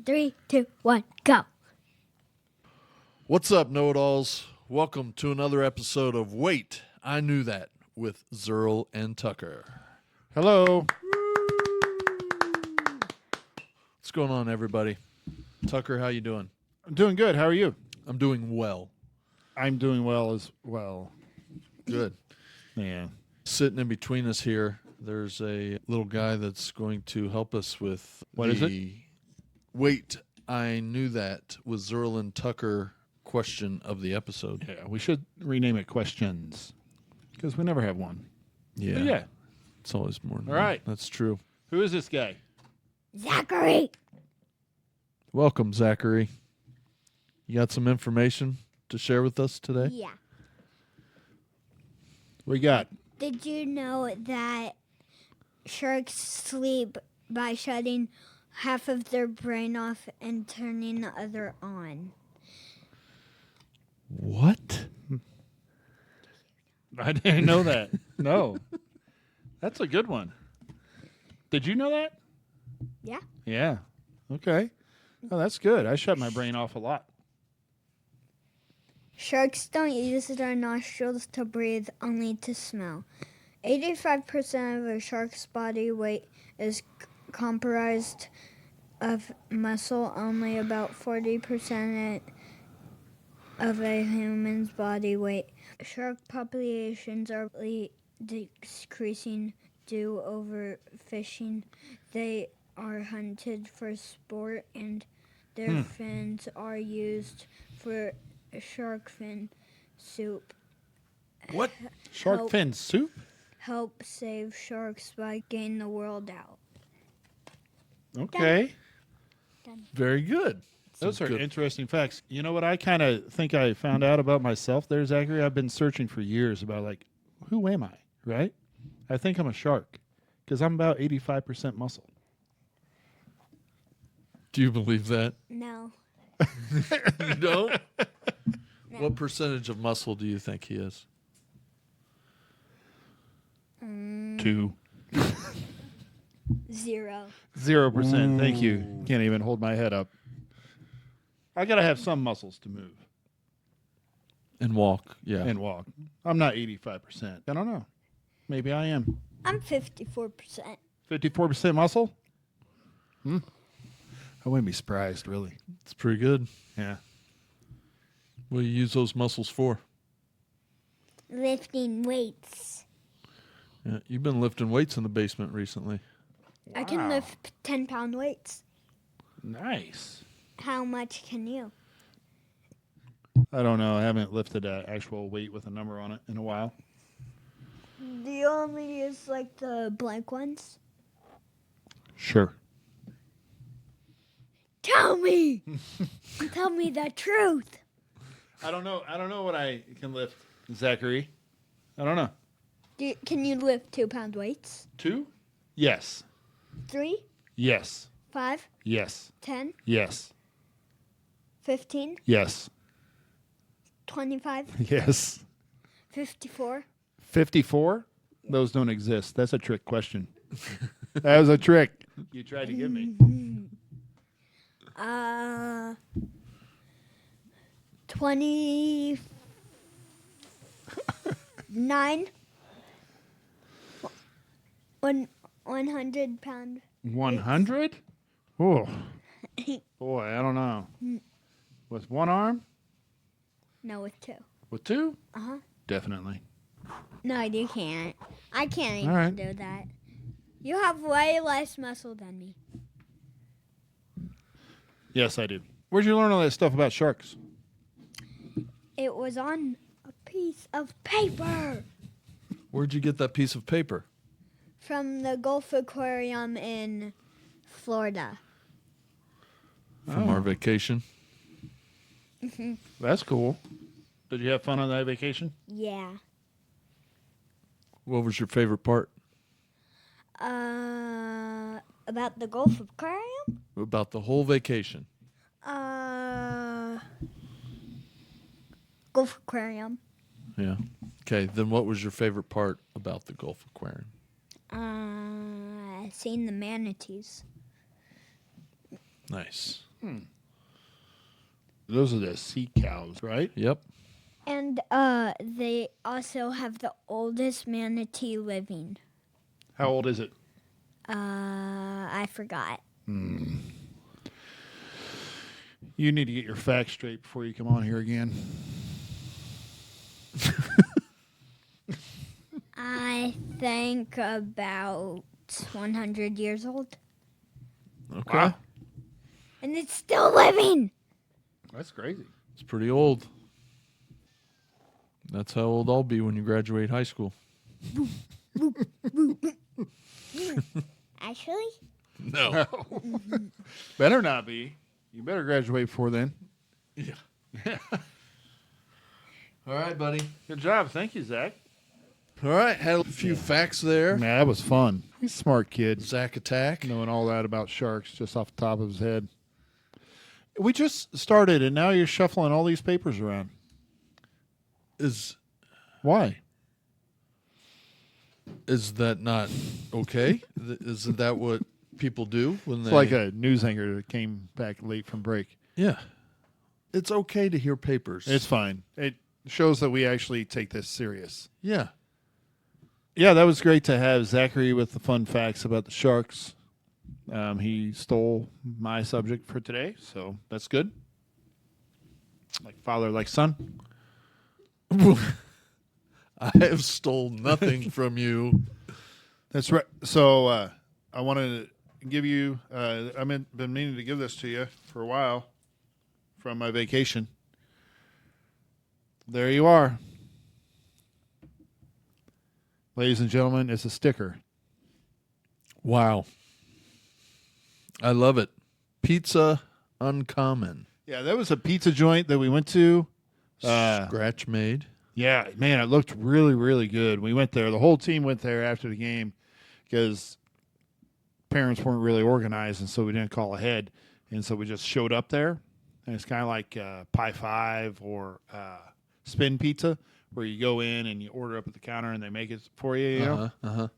3, 2, 1, go. What's up, know-it-alls? Welcome to another episode of Wait, I Knew That with Zerl and Tucker. Hello. What's going on, everybody? Tucker, how you doing? I'm doing good. How are you? I'm doing well. I'm doing well as well. Good. Yeah. Sitting in between us here, there's a little guy that's going to help us with What is it? Wait, I Knew That with Zerl and Tucker question of the episode. Yeah, we should rename it Questions because we never have one. Yeah. But yeah. It's always more than All right. That's true. Who is this guy? Zachary. Welcome, Zachary. You got some information to share with us today? Yeah. We got. Did you know that sharks sleep by shutting half of their brain off and turning the other on? What? I didn't know that. No. That's a good one. Did you know that? Yeah. Yeah. Okay. Oh, that's good. I shut my brain off a lot. Sharks don't use their nostrils to breathe, only to smell. 85% of a shark's body weight is comprised of muscle. Only about 40% of a human's body weight. Shark populations are decreasing due to overfishing. They are hunted for sport, and their fins are used for shark fin soup. What? Shark Help. fin soup? Help save sharks by getting the world out. Okay. Very good. Those Some are good- interesting facts. You know what I kind of think I found out about myself there, Zachary? I've been searching for years about, like, who am I, right? I think I'm a shark because I'm about 85% muscle. Do you believe that? No. You don't? What percentage of muscle do you think he is? 2. 0. 0%. Thank you. Can't even hold my head up. I got to have some muscles to move And walk, yeah. and walk. I'm not 85%. I don't know. Maybe I am. I'm 54%. 54% muscle? I wouldn't be surprised, really. It's pretty good. Yeah. What do you use those muscles for? Lifting weights. Yeah, you've been lifting weights in the basement recently. I can lift 10-pound weights. Nice. How much can you? I don't know. I haven't lifted an actual weight with a number on it in a while. Do you only use like the blank ones? Sure. Tell me! Tell me the truth. I don't know. I don't know what I can lift, Zachary. I don't know. Can you lift 2-pound weights? 2? Yes. 3, Yes. 5, Yes. 10, Yes. 15, Yes. 25, Yes. 54. 54? Those don't exist. That's a trick question. That was a trick. You tried to give me. 29. 100-pound. 100? Oh. Boy, I don't know. With one arm? No, with 2. With 2? Uh-huh. Definitely. No, you can't. I can't even All right. do that. You have way less muscle than me. Yes, I do. Where'd you learn all that stuff about sharks? It was on a piece of paper Where'd you get that piece of paper? from the Gulf Aquarium in Florida. From our vacation? That's cool. Did you have fun on that vacation? Yeah. What was your favorite part? About the Gulf Aquarium? About the whole vacation? Gulf Aquarium. Yeah. Okay, then what was your favorite part about the Gulf Aquarium? Seeing the manatees. Nice. Those are the sea cows, right? Yep. And they also have the oldest manatee living. How old is it? I forgot. You need to get your facts straight before you come on here again. I think about 100 years old. Okay. Wow. And it's still living. That's crazy. It's pretty old. That's how old I'll be when you graduate high school. Actually? No. Better not be. You better graduate before then. Yeah. All right, buddy. Good job. Thank you, Zach. All right. Had a few facts there. Man, that was fun. He's a smart kid. Zach Attack. Knowing all that about sharks just off the top of his head. We just started, and now you're shuffling all these papers around. Why? Is that not okay? Isn't that what people do when It's they... like a news anchor that came back late from break. Yeah. It's okay to hear papers. It's fine. It shows that we actually take this serious. Yeah. Yeah, that was great to have Zachary with the fun facts about the sharks. He stole my subject for today, so that's good. Like father, like son. I have stole nothing from you. That's right. So I wanted to give you, I've been meaning to give this to you for a while from my vacation. There you are. Ladies and gentlemen, it's a sticker. Wow. I love it. Pizza Uncommon. Yeah, that was a pizza joint that we went to. Scratch made. Yeah, man, it looked really, really good. We went there. The whole team went there after the game because parents weren't really organized, and so we didn't call ahead. And so we just showed up there. And it's kind of like Pie 5 or Spin Pizza, where you go in and you order up at the counter and they make it for you, you know?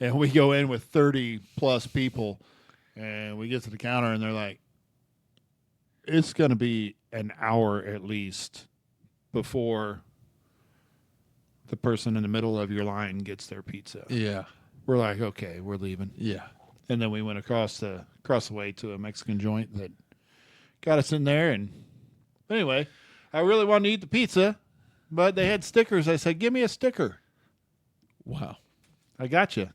And we go in with 30-plus people, and we get to the counter, and they're like, it's going to be an hour at least before the person in the middle of your line gets their pizza. Yeah. We're like, okay, we're leaving. Yeah. And then we went across the way to a Mexican joint that got us in there. And anyway, I really wanted to eat the pizza, but they had stickers. I said, give me a sticker. Wow. I got you.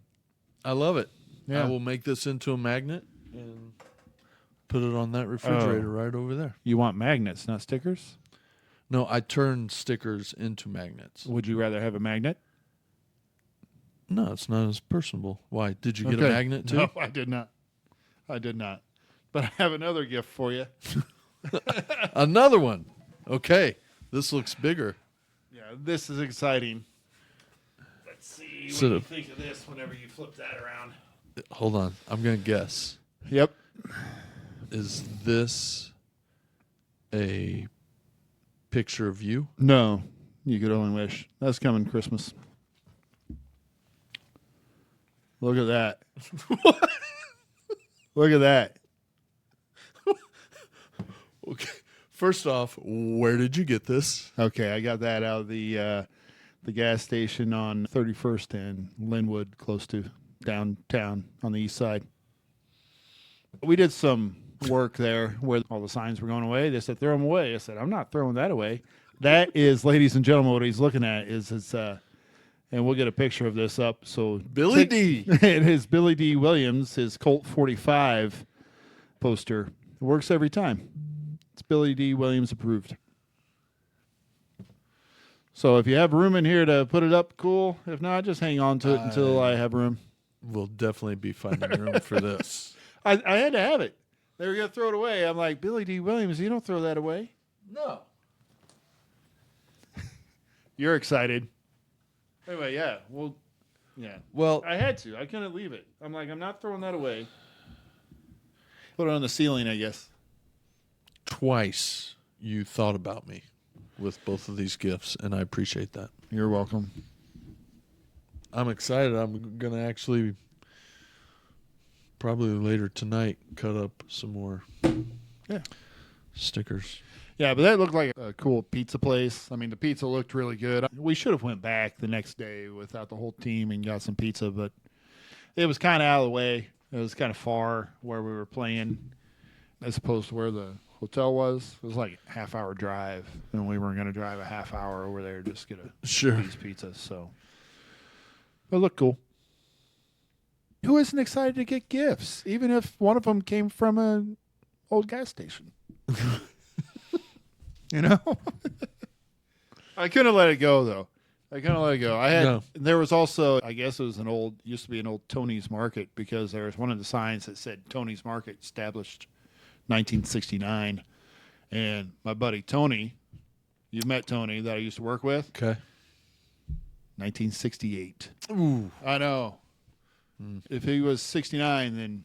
I love it. Yeah. I will make this into a magnet and put it on that refrigerator right over there. You want magnets, not stickers? No, I turn stickers into magnets. Would you rather have a magnet? No, it's not as personable. Why? Did you get a magnet too? No, I did not. But I have another gift for you. Another one. Okay. This looks bigger. Yeah, this is exciting. Let's see So what you think of this whenever you flip that around. Hold on. I'm going to guess. Yep. Is this a picture of you? No, you could only wish. That's coming Christmas. Look at that. Look at that. Okay. First off, where did you get this? Okay, I got that out of the gas station on 31st and Linwood, close to downtown on the east side. We did some work there where all the signs were going away. They said, throw them away. I said, I'm not throwing that away. That is, ladies and gentlemen, what he's looking at is his, and we'll get a picture of this up. So Billy D. It is Billy D. Williams, his Colt 45 poster. It works every time. It's Billy D. Williams approved. So if you have room in here to put it up, cool. If not, just hang on to it until I have room. We'll definitely be finding room for this. I had to have it. They were going to throw it away. I'm like, Billy D. Williams, you don't throw that away. No. You're excited. Anyway, yeah. Well, I had to. I couldn't leave it. I'm like, I'm not throwing that away. Put it on the ceiling, I guess. twice you thought about me with both of these gifts, and I appreciate that. You're welcome. I'm excited. I'm going to actually probably later tonight cut up some more Yeah. Stickers. Yeah, but that looked like a cool pizza place. I mean, the pizza looked really good. We should have went back the next day without the whole team and got some pizza, but it was kind of out of the way. It was kind of far where we were playing as opposed to where the hotel was. It was like a half-hour drive, and we weren't going to drive a half hour over there just to get these pizzas. So it looked cool. Who isn't excited to get gifts, even if one of them came from an old gas station? You know? I couldn't let it go, though. There was also, I guess it was used to be an old Tony's Market, because there was one of the signs that said Tony's Market established 1969. And my buddy Tony, you've met Tony that I used to work with. Okay. 1968. Ooh. I know. If he was 69, then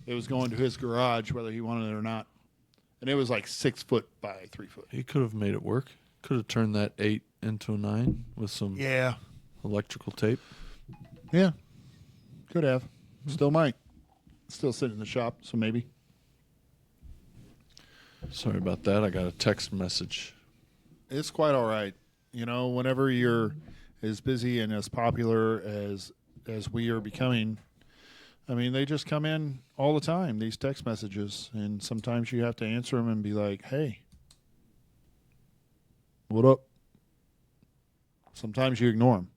it was going to his garage, whether he wanted it or not. And it was like 6 foot by 3 foot. He could have made it work. Could have turned that 8 into a 9 with some electrical tape. Yeah. Could have. Still might. Still sitting in the shop, so maybe. Sorry about that. I got a text message. It's quite all right. You know, whenever you're as busy and as popular as we are becoming, I mean, they just come in all the time, these text messages, and sometimes you have to answer them and be like, hey, what up? Sometimes you ignore them.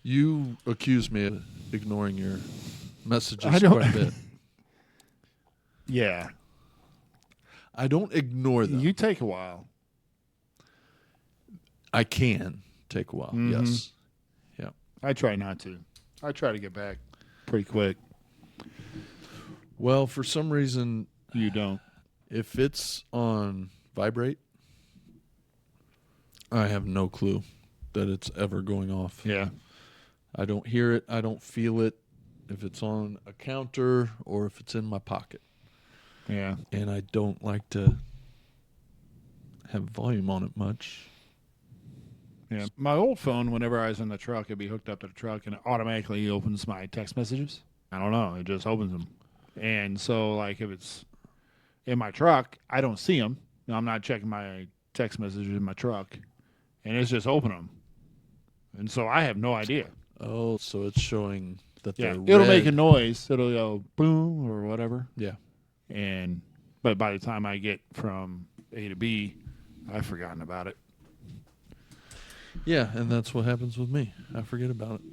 You accuse me of ignoring your messages I don't- quite a bit. Yeah. I don't ignore them. You take a while. I can take a while, yes. Yeah. I try not to. I try to get back pretty quick. Well, for some reason, You don't. if it's on vibrate, I have no clue that it's ever going off. Yeah. I don't hear it. I don't feel it if it's on a counter or if it's in my pocket. Yeah. And I don't like to have volume on it much. Yeah. My old phone, whenever I was in the truck, it'd be hooked up to the truck, and it automatically opens my text messages. I don't know. It just opens them. And so, like, if it's in my truck, I don't see them. I'm not checking my text messages in my truck, and it's just open them. And so I have no idea. Oh, so it's showing that they're It'll red. make a noise. It'll go boom or whatever. Yeah. But by the time I get from A to B, I've forgotten about it. Yeah, and that's what happens with me. I forget about it.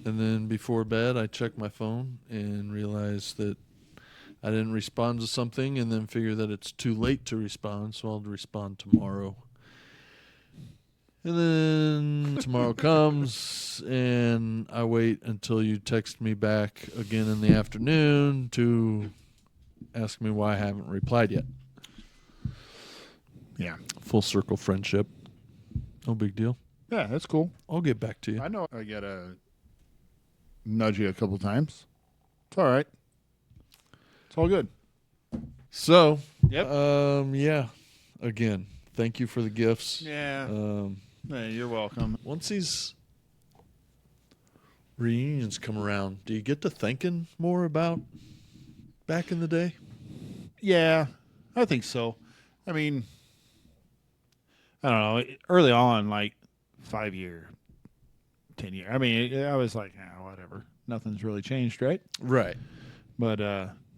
And then before bed, I check my phone and realize that I didn't respond to something, and then figure that it's too late to respond, so I'll respond tomorrow. And then tomorrow comes, and I wait until you text me back again in the afternoon to ask me why I haven't replied yet. Yeah. Full circle friendship. No big deal. Yeah, that's cool. I'll get back to you. I know I got to nudge you a couple times. It's all right. It's all good. So, Yep. yeah. Again, thank you for the gifts. Yeah. Hey, you're welcome. Once these reunions come around, do you get to thinking more about back in the day? Yeah, I think so. I mean, I don't know. Early on, like 5 year, 10 year. I mean, I was like, whatever. Nothing's really changed, right? Right. But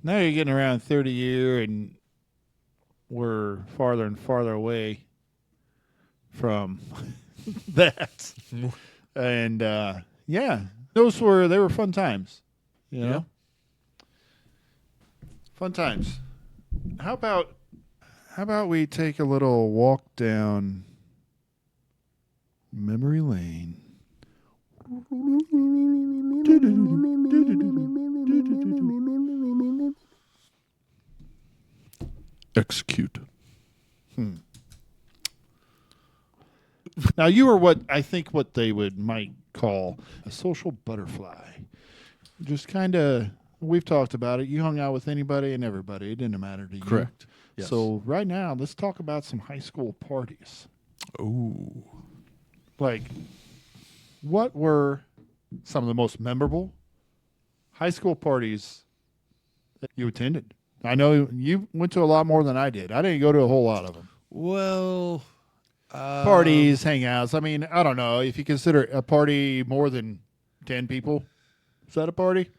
now you're getting around 30 year, and we're farther and farther away from that. And yeah, they were fun times. You know? Fun times. How about we take a little walk down memory lane? Execute. Now, you were what they might call a social butterfly. Just kind of, we've talked about it. You hung out with anybody and everybody. It didn't matter to you. Correct. Yes. So right now, let's talk about some high school parties. Ooh. Like, what were some of the most memorable high school parties that you attended? I know you went to a lot more than I did. I didn't go to a whole lot of them. Well, Parties, hangouts. I mean, I don't know. If you consider a party more than 10 people, is that a party?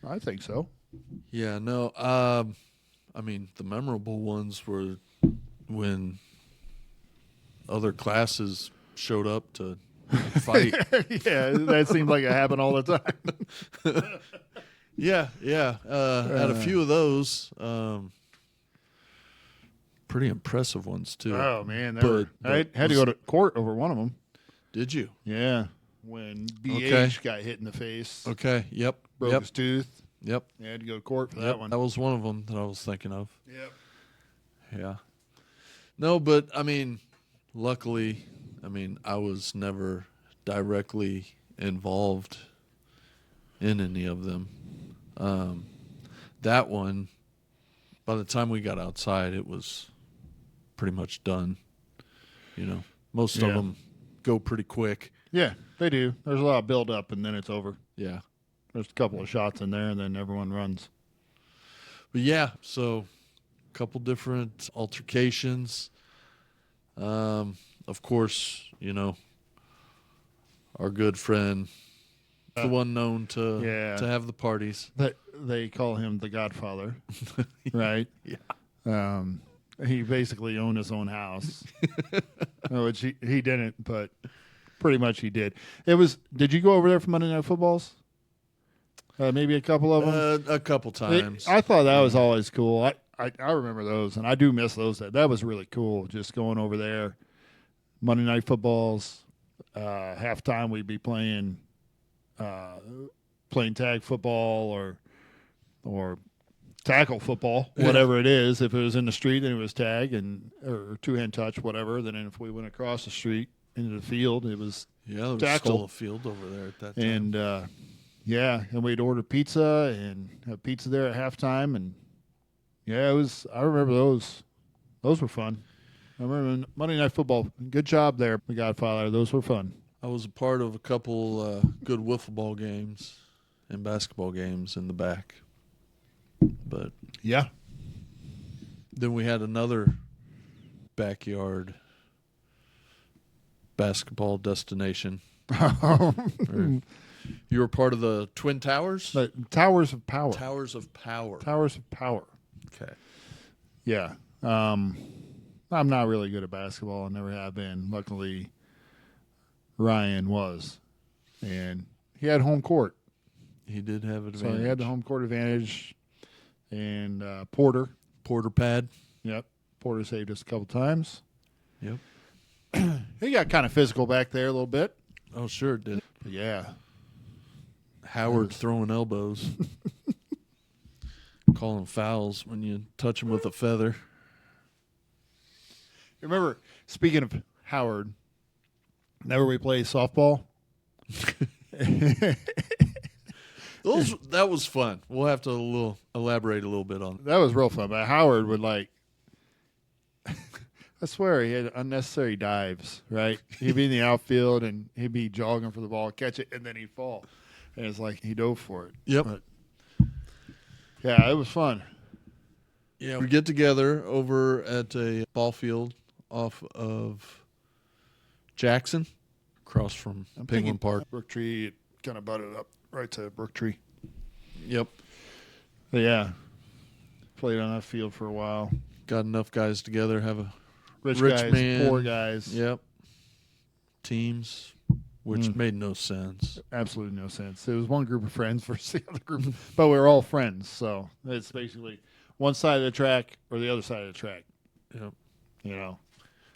I think so. Yeah, no. I mean, the memorable ones were when other classes showed up to fight. Yeah, that seems like it happened all the time. Yeah. Had a few of those. Pretty impressive ones too. Oh man, I had to go to court over one of them. Did you? Yeah, when BH Okay. got hit in the face, Okay. Yep. broke his tooth. Yep. They had to go to court for Yep. that one. That was one of them that I was thinking of. Yep. Yeah. No, but I mean, luckily, I was never directly involved in any of them. That one, by the time we got outside, it was pretty much done. Most of them go pretty quick. Yeah, they do. There's a lot of build up, and then it's over. Yeah. There's a couple of shots in there, and then everyone runs. But yeah, so a couple different altercations. Of course, our good friend, the one known to have the parties. They call him the Godfather, right? Yeah. He basically owned his own house, which he didn't, but pretty much he did. Did you go over there for Monday Night Footballs? Maybe a couple of them? A couple times. I thought that was always cool. I remember those, and I do miss those. That was really cool, just going over there. Monday Night Footballs. Halftime, we'd be playing tag football or tackle football, whatever it is. If it was in the street, then it was tag or two-hand touch, whatever. Then if we went across the street into the field, it was there was tackle. still a field over there at that time. And we'd order pizza and have pizza there at halftime, and I remember those. Those were fun. I remember Monday Night Football. Good job there, the Godfather. Those were fun. I was a part of a couple good wiffle ball games and basketball games in the back. But yeah, then we had another backyard basketball destination. You were part of the Twin Towers? The Towers of Power. Towers of Power. Towers of Power. Okay. Yeah. I'm not really good at basketball. I never have been. Luckily, Ryan was. And he had home court. He did have advantage. So he had the home court advantage. And Porter. Porter pad. Yep. Porter saved us a couple times. Yep. He got kind of physical back there a little bit. Oh, sure it did. But yeah. Howard throwing elbows. Calling fouls when you touch him with a feather. Remember, speaking of Howard, whenever we play softball, that was fun. We'll have to elaborate a little bit on that. Was real fun. But Howard would I swear he had unnecessary dives, right? He'd be in the outfield and he'd be jogging for the ball, catch it, and then he'd fall. And it's like he dove for it. Yep. But, yeah, it was fun. Yeah, we get together over at a ball field off of Jackson, across from Penguin Park. Brook Tree, it kind of butted up right to Brook Tree. Yep. But yeah, played on that field for a while. Got enough guys together, have a Rich guys, man, poor guys. Yep. Teams, which made no sense. Absolutely no sense. It was one group of friends versus the other group, but we were all friends. So it's basically one side of the track or the other side of the track. Yep.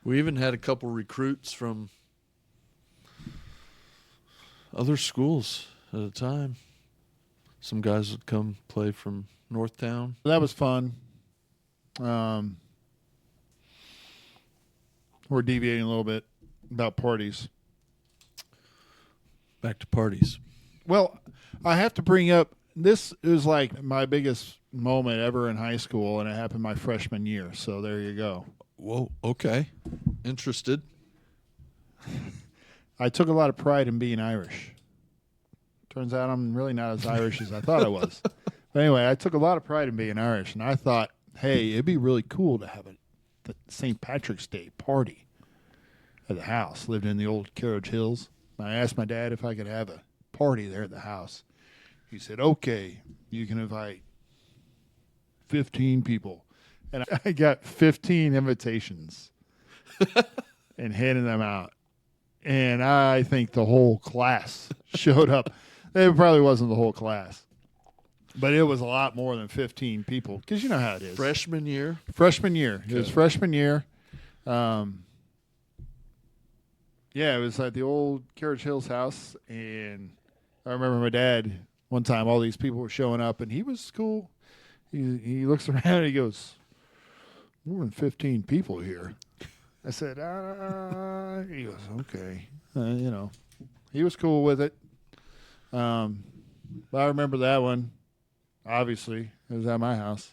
We even had a couple recruits from other schools at a time. Some guys would come play from Northtown. That was fun. We're deviating a little bit about parties. Back to parties. Well, I have to bring up, this is like my biggest moment ever in high school, and it happened my freshman year. So there you go. Whoa, okay. Interested. I took a lot of pride in being Irish. Turns out I'm really not as Irish as I thought I was. But anyway, I took a lot of pride in being Irish, and I thought, hey, it'd be really cool to have a St. Patrick's Day party at the house. Lived in the old Carriage Hills. I asked my dad if I could have a party there at the house. He said, okay, you can invite 15 people. And I got 15 invitations and handed them out. And I think the whole class showed up. It probably wasn't the whole class, but it was a lot more than 15 people, because you know how it is. Freshman year? Freshman year. It was freshman year. Yeah, it was at the old Carriage Hills house, and I remember my dad, one time all these people were showing up, and he was cool. He looks around and he goes, more than 15 people here. I said, he goes, okay. You know, he was cool with it. But I remember that one, obviously. It was at my house.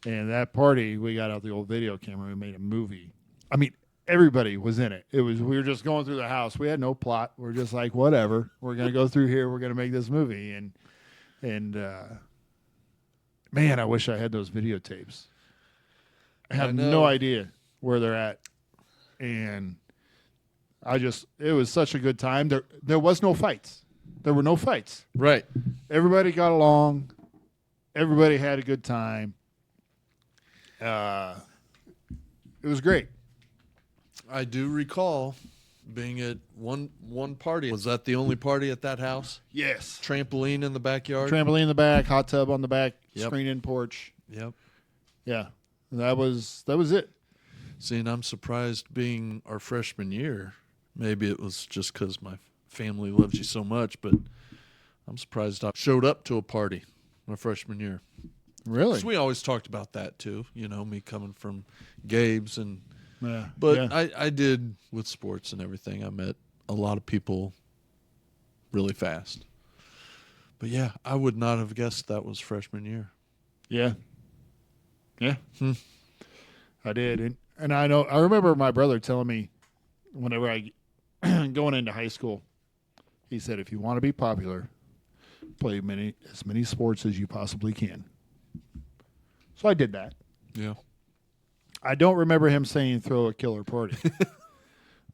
And that party, we got out the old video camera. We made a movie. I mean, everybody was in it. We were just going through the house. We had no plot. We're just like, whatever. We're going to go through here. We're going to make this movie. And man, I wish I had those videotapes. I have no idea where they're at. And it was such a good time. There was no fights. There were no fights. Right. Everybody got along. Everybody had a good time. It was great. I do recall being at one party. Was that the only party at that house? Yes. Trampoline in the backyard? Trampoline in the back, hot tub on the back, Yep. screen-in porch. Yep. Yeah. That was it. See, and I'm surprised being our freshman year. Maybe it was just because my family loves you so much, but I'm surprised I showed up to a party my freshman year. Really? 'Cause we always talked about that too, me coming from Gabe's and Yeah. but yeah. I did with sports and everything. I met a lot of people really fast. But yeah, I would not have guessed that was freshman year. Yeah. Yeah. I did. And I remember my brother telling me whenever I going into high school, he said, if you want to be popular, play as many sports as you possibly can. So I did that. Yeah. I don't remember him saying throw a killer party.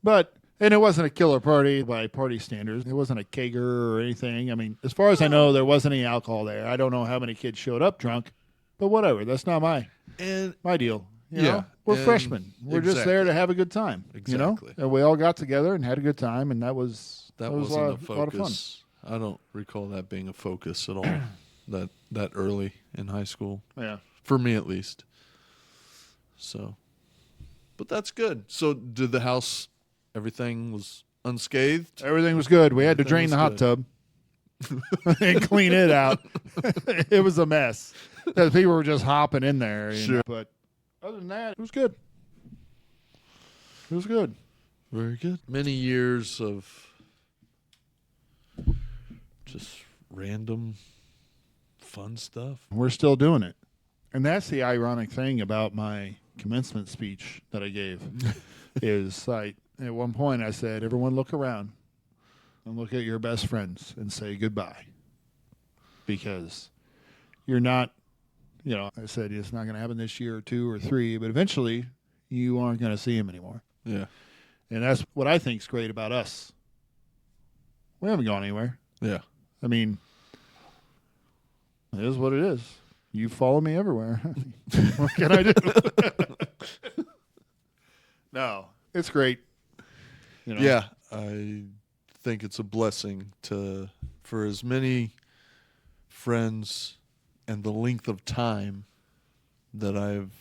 And it wasn't a killer party by party standards. It wasn't a kegger or anything. I mean, as far as I know, there wasn't any alcohol there. I don't know how many kids showed up drunk, but whatever. That's not my deal. You know? We're freshmen. We're just there to have a good time. Exactly. And we all got together and had a good time, and that was wasn't a a focus. lot of fun. I don't recall that being a focus at all. that early in high school. Yeah. For me at least. So, but that's good. So did the house, everything was unscathed? Everything was good. We had to Everything drain the was hot tub and clean it out. It was a mess. People were just hopping in there. Sure. But other than that, it was good. It was good. Very good. Many years of just random fun stuff. We're still doing it. And that's the ironic thing about my commencement speech that I gave is at one point I said, everyone look around and look at your best friends and say goodbye. Because you're not, I said it's not going to happen this year or 2 or 3, but eventually you aren't going to see them anymore. Yeah. And that's what I think is great about us. We haven't gone anywhere. Yeah. I mean, it is what it is. You follow me everywhere. What can I do? No, it's great. Yeah, I think it's a blessing for as many friends and the length of time that I've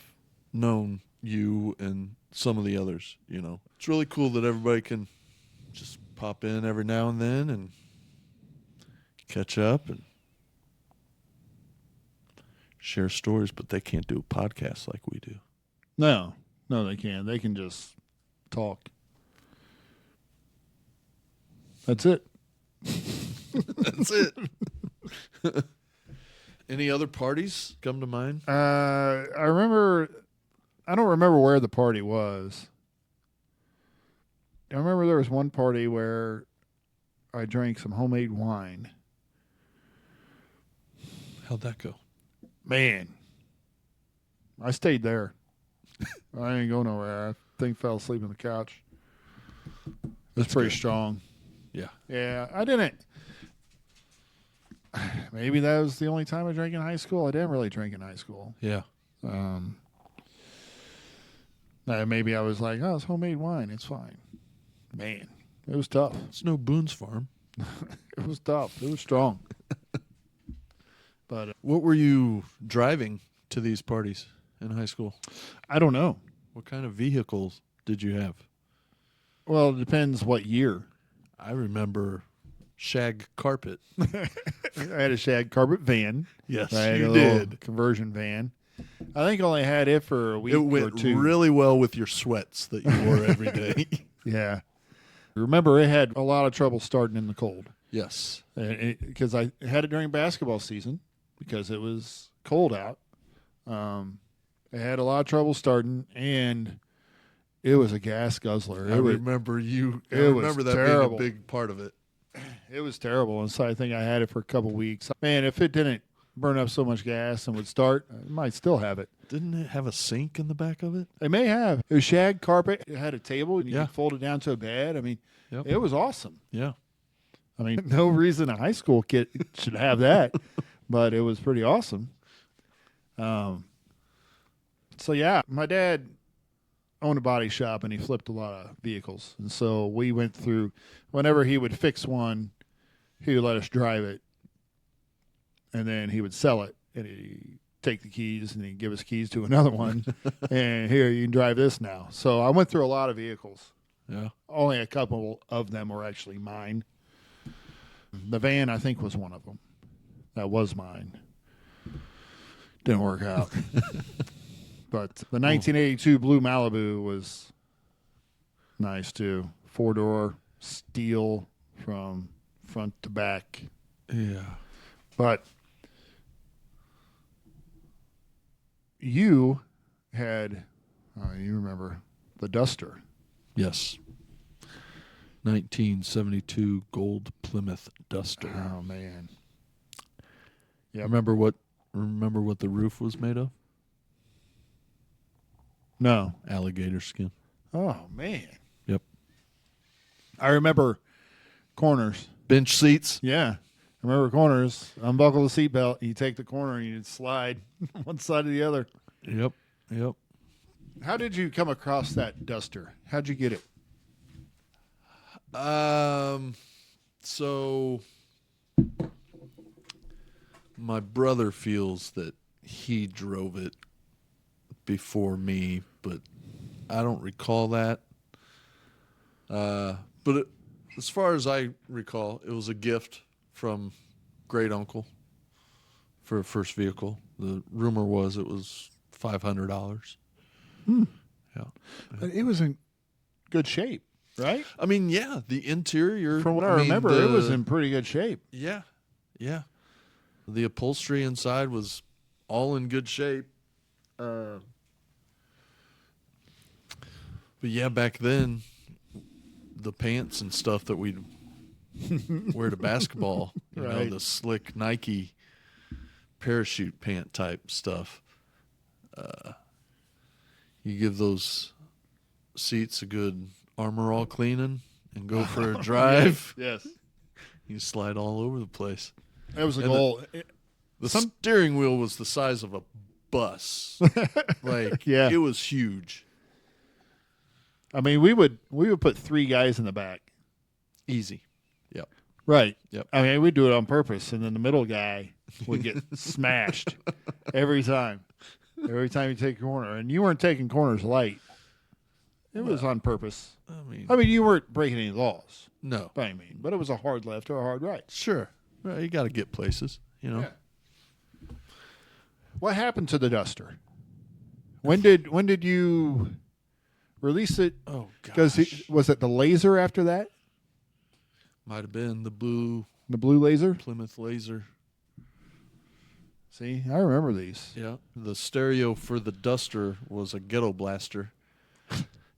known you and some of the others. It's really cool that everybody can just pop in every now and then and catch up and share stories, but they can't do a podcast like we do. No, they can't. They can just talk. That's it. That's it. Any other parties come to mind? I don't remember where the party was. I remember there was one party where I drank some homemade wine. How'd that go? Man, I stayed there. I ain't go nowhere. I think fell asleep on the couch. It's pretty strong. Yeah. Yeah, I didn't. Maybe that was the only time I drank in high school. I didn't really drink in high school. Yeah. Maybe I was like, oh, it's homemade wine. It's fine. Man, it was tough. It's no Boone's Farm. It was tough. It was strong. But What were you driving to these parties in high school? I don't know. What kind of vehicles did you have? Well, it depends what year. I remember shag carpet. I had a shag carpet van. Yes, I had you a little did. conversion van. I think I only had it for a week It or went two. really well with your sweats that you wore every day. Yeah. Remember, it had a lot of trouble starting in the cold. Yes. Because I had it during basketball season because it was cold out. It had a lot of trouble starting, and it was a gas guzzler. I remember that terrible. being a big part of it. It was terrible, and so I think I had it for a couple weeks. Man, if it didn't burn up so much gas and would start, I might still have it. Didn't it have a sink in the back of it? It may have. It was shag carpet. It had a table, and you Yeah. could fold it down to a bed. I mean, Yep. it was awesome. Yeah. I mean, no reason a high school kid should have that, but it was pretty awesome. So, yeah, my dad owned a body shop, and he flipped a lot of vehicles. And so we went through, whenever he would fix one, he would let us drive it, and then he would sell it, and he'd take the keys, and he'd give us keys to another one, and here, you can drive this now. So I went through a lot of vehicles. Yeah. Only a couple of them were actually mine. The van, I think, was one of them. That was mine. Didn't work out. But the 1982 Blue Malibu was nice, too. 4-door, steel from front to back. Yeah. But you had, you remember, the Duster. Yes. 1972 gold Plymouth Duster. Oh, man. Yep. Remember what the roof was made of? No. Alligator skin. Oh, man. Yep. I remember corners. Bench seats. Yeah. I remember corners. Unbuckle the seatbelt. You take the corner and you'd slide one side or the other. Yep. Yep. How did you come across that Duster? How'd you get it? So my brother feels that he drove it before me, but I don't recall that. As far as I recall, it was a gift from great uncle for a first vehicle. The rumor was it was $500. Yeah. It was in good shape, right? I mean, yeah, the interior. From what I remember, it was in pretty good shape. Yeah, yeah. The upholstery inside was all in good shape. But yeah, back then, the pants and stuff that we'd wear to basketball, you know, Right. the slick Nike parachute pant type stuff. You give those seats a good Armor All cleaning and go for a drive. Yes. You slide all over the place. That was a And goal. The steering wheel was the size of a bus. Like, Yeah. it was huge. I mean, we would put 3 guys in the back. Easy. Yep. Right. Yep. I mean, we'd do it on purpose, and then the middle guy would get smashed every time. Every time you take a corner. And you weren't taking corners light. It was on purpose. I mean, You weren't breaking any laws, no. by any means, but it was a hard left or a hard right. Sure. Well, you got to get places, you know. Yeah. What happened to the Duster? When did you release it? Oh, Because gosh. was it the Laser after that? Might have been the blue The blue Laser? Plymouth Laser. See, I remember these. Yeah. The stereo for the Duster was a ghetto blaster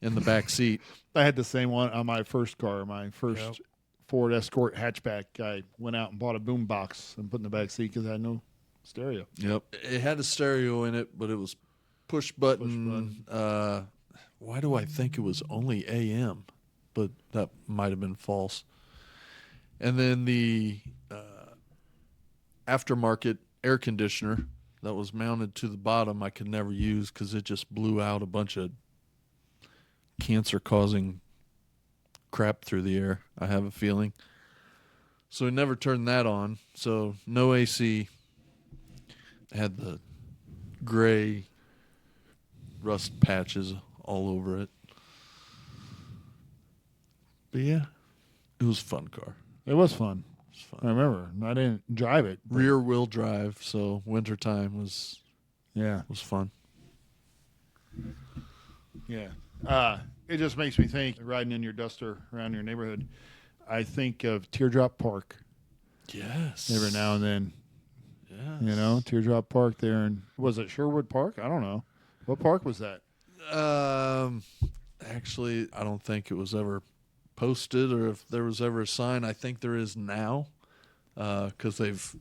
in the back seat. I had the same one on my first car, my first Ford Escort hatchback. I went out and bought a boom box and put in the back seat because I had no Stereo. Yep. It had a stereo in it, but it was push button. Why do I think it was only AM? But that might have been false. And then the aftermarket air conditioner that was mounted to the bottom I could never use because it just blew out a bunch of cancer-causing crap through the air, I have a feeling. So we never turned that on. So no AC. Had the gray rust patches all over it. But yeah, it was a fun car. It was fun. It was I fun. remember. I didn't drive it. but- Rear wheel drive, so wintertime was Yeah. fun. Yeah. It just makes me think, riding in your Duster around your neighborhood, I think of Teardrop Park Yes. every now and then. Yes. You know, Teardrop Park there. And was it Sherwood Park? I don't know. What park was that? Actually, I don't think it was ever posted, or if there was ever a sign. I think there is now, because they've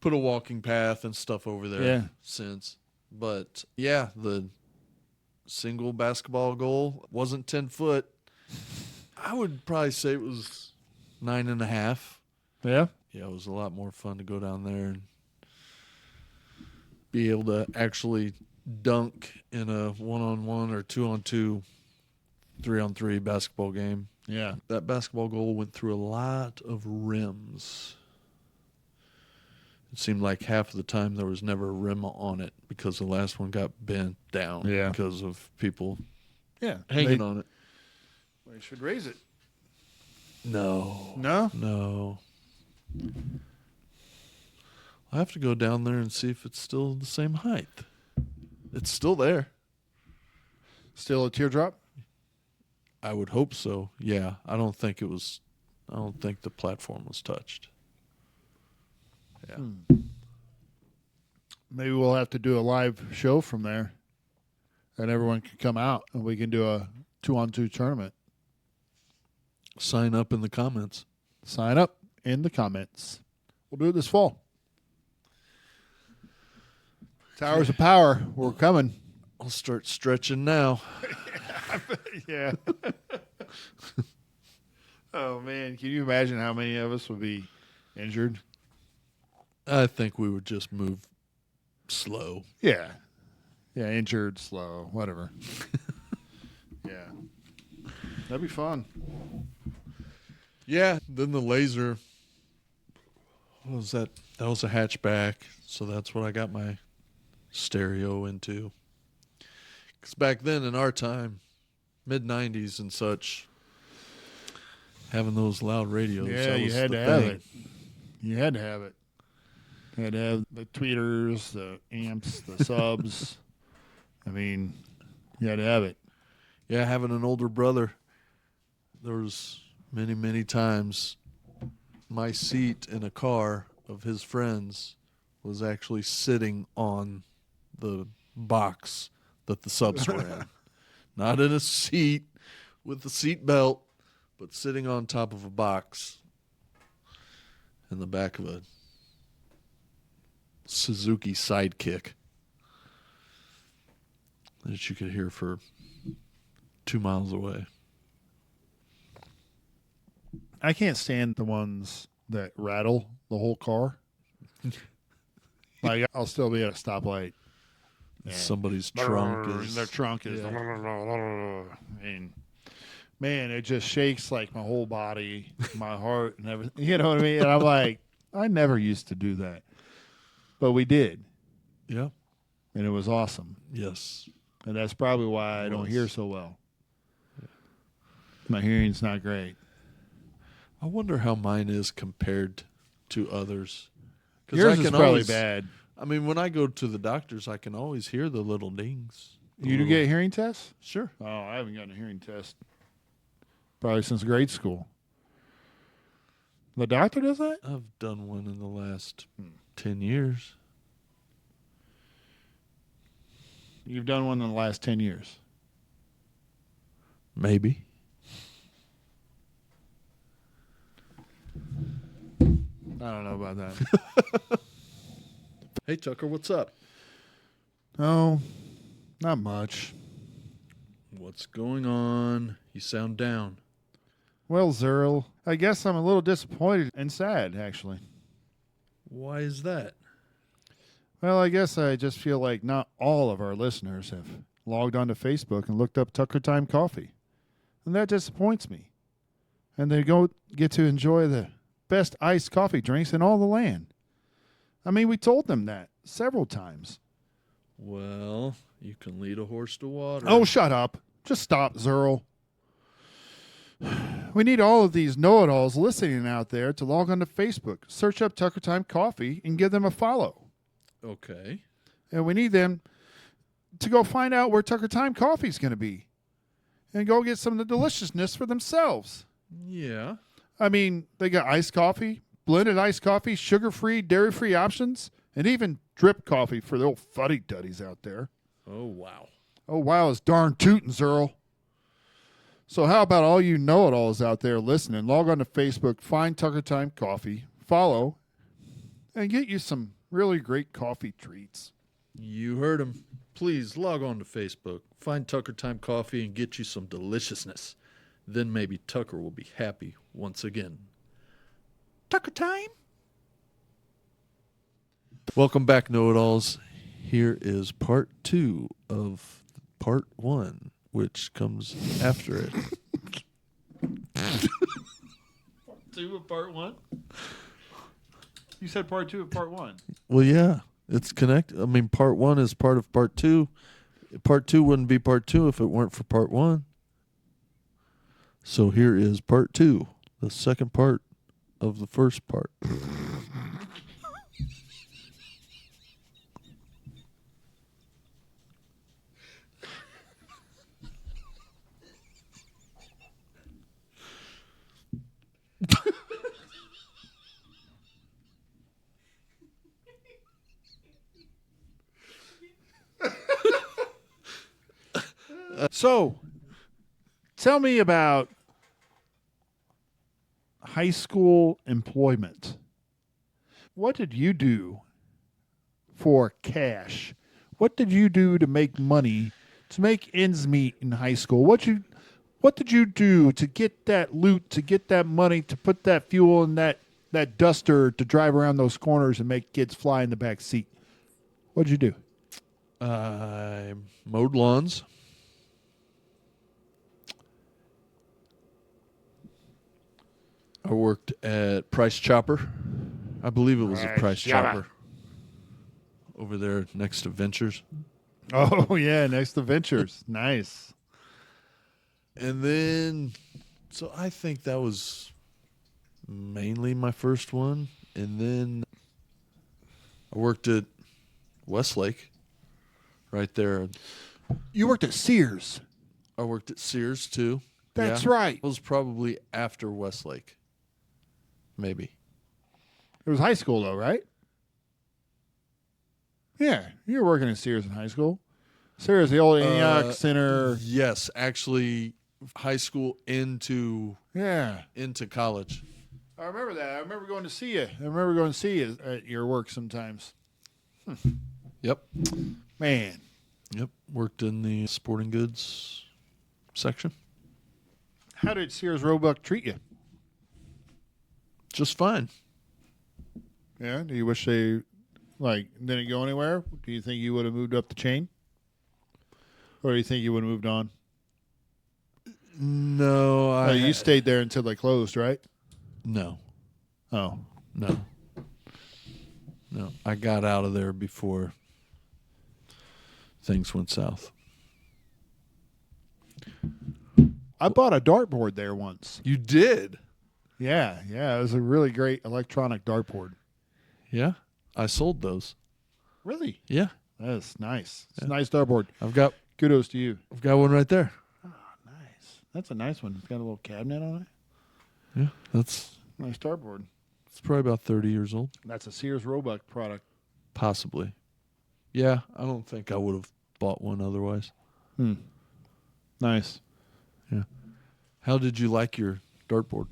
put a walking path and stuff over there since. But yeah, the single basketball goal wasn't 10 foot. I would probably say it was 9.5. Yeah. Yeah, it was a lot more fun to go down there and be able to actually dunk in a 1-on-1 or 2-on-2, 3-on-3 basketball game. Yeah. That basketball goal went through a lot of rims. It seemed like half of the time there was never a rim on it because the last one got bent down because of people hanging on it. They should raise it. No. No? I have to go down there and see if it's still the same height. It's still there. Still a teardrop? I would hope so. Yeah, I don't think the platform was touched. Yeah. Maybe we'll have to do a live show from there, and everyone can come out, and we can do a 2-on-2 tournament. Sign up in the comments. Sign up in the comments. We'll do it this fall. Towers of Power, we're coming. I'll start stretching now. Yeah. Oh, man. Can you imagine how many of us would be injured? I think we would just move slow. Yeah. Yeah, injured, slow, whatever. Yeah. That'd be fun. Yeah, then the laser, what was that? That was a hatchback, so that's what I got my stereo into. Because back then in our time, mid-90s and such, having those loud radios, Yeah, that you was had the to have thing. it. You had to have it. You had to have the tweeters, the amps, the subs. I mean, you had to have it. Yeah, having an older brother, there was many, many times my seat in a car of his friends was actually sitting on the box that the subs were in. Not in a seat with the seat belt, but sitting on top of a box in the back of a Suzuki Sidekick that you could hear for 2 miles away. I can't stand the ones that rattle the whole car. Like, I'll still be at a stoplight. and Somebody's trunk is... Their trunk is... And, man, it just shakes like my whole body, my heart, and everything. You know what I mean? And I'm like, I never used to do that. But we did. Yeah. And it was awesome. Yes. And that's probably why I don't hear so well. My hearing's not great. I wonder how mine is compared to others. 'Cause Yours I is can probably always, bad. I mean, when I go to the doctors, I can always hear the little dings. You do get hearing tests? Sure. Oh, I haven't gotten a hearing test probably since grade school. The doctor does that? I've done one in the last 10 years. You've done one in the last 10 years. Maybe. I don't know about that. Hey, Tucker, what's up? Oh, not much. What's going on? You sound down. Well, Zerl, I guess I'm a little disappointed and sad, actually. Why is that? Well, I guess I just feel like not all of our listeners have logged onto Facebook and looked up Tucker Time Coffee. And that disappoints me. And they get to enjoy the best iced coffee drinks in all the land. I mean, we told them that several times. Well, you can lead a horse to water. Oh, shut up. Just stop, Zerl. We need all of these know-it-alls listening out there to log onto Facebook, search up Tucker Time Coffee, and give them a follow. Okay. And we need them to go find out where Tucker Time Coffee is going to be and go get some of the deliciousness for themselves. Yeah. I mean, they got iced coffee, blended iced coffee, sugar-free, dairy-free options, and even drip coffee for the old fuddy-duddies out there. Oh, wow. Oh, wow, it's darn tootin', Zerl. So how about all you know-it-alls out there listening? Log on to Facebook, find Tucker Time Coffee, follow, and get you some really great coffee treats. You heard him. Please log on to Facebook, find Tucker Time Coffee, and get you some deliciousness. Then maybe Tucker will be happy once again. Tucker Time! Welcome back, know-it-alls. Here is part 2 of part 1, which comes after it. Part 2 of part 1? You said part 2 of part 1. Well, yeah, it's connected. I mean, part 1 is part of part 2. Part 2 wouldn't be part 2 if it weren't for part 1. So here is part 2, the second part of the first part. So, tell me about high school employment. What did you do for cash? What did you do to make money, to make ends meet in high school? What did you do to get that loot, to get that money, to put that fuel in that duster to drive around those corners and make kids fly in the back seat? What did you do? I mowed lawns. I worked at Price Chopper. I believe it was a Price Chopper. Over there next to Ventures. Oh, yeah, next to Ventures. Nice. And then, so I think that was mainly my first one. And then I worked at Westlake, right there. You worked at Sears. I worked at Sears, too. That's right. It was probably after Westlake. Maybe. It was high school, though, right? Yeah, you were working at Sears in high school. Sears, the old Antioch Center. Yes, actually, high school into college. I remember that. I remember going to see you. At your work sometimes. Yep. Man. Yep. Worked in the sporting goods section. How did Sears Roebuck treat you? Just fine. Yeah. Do you wish they didn't go anywhere? Do you think you would have moved up the chain? Or do you think you would have moved on? No, You stayed there until they closed, right? No. Oh. No. I got out of there before things went south. I bought a dartboard there once. You did? Yeah. It was a really great electronic dartboard. Yeah. I sold those. Really? Yeah. That's nice. It's a nice dartboard. Kudos to you. I've got one right there. Oh, nice. That's a nice one. It's got a little cabinet on it. Yeah. That's nice dartboard. It's probably about 30 years old. That's a Sears Roebuck product. Possibly. Yeah. I don't think I would have bought one otherwise. Nice. Yeah. How did you like your dartboard?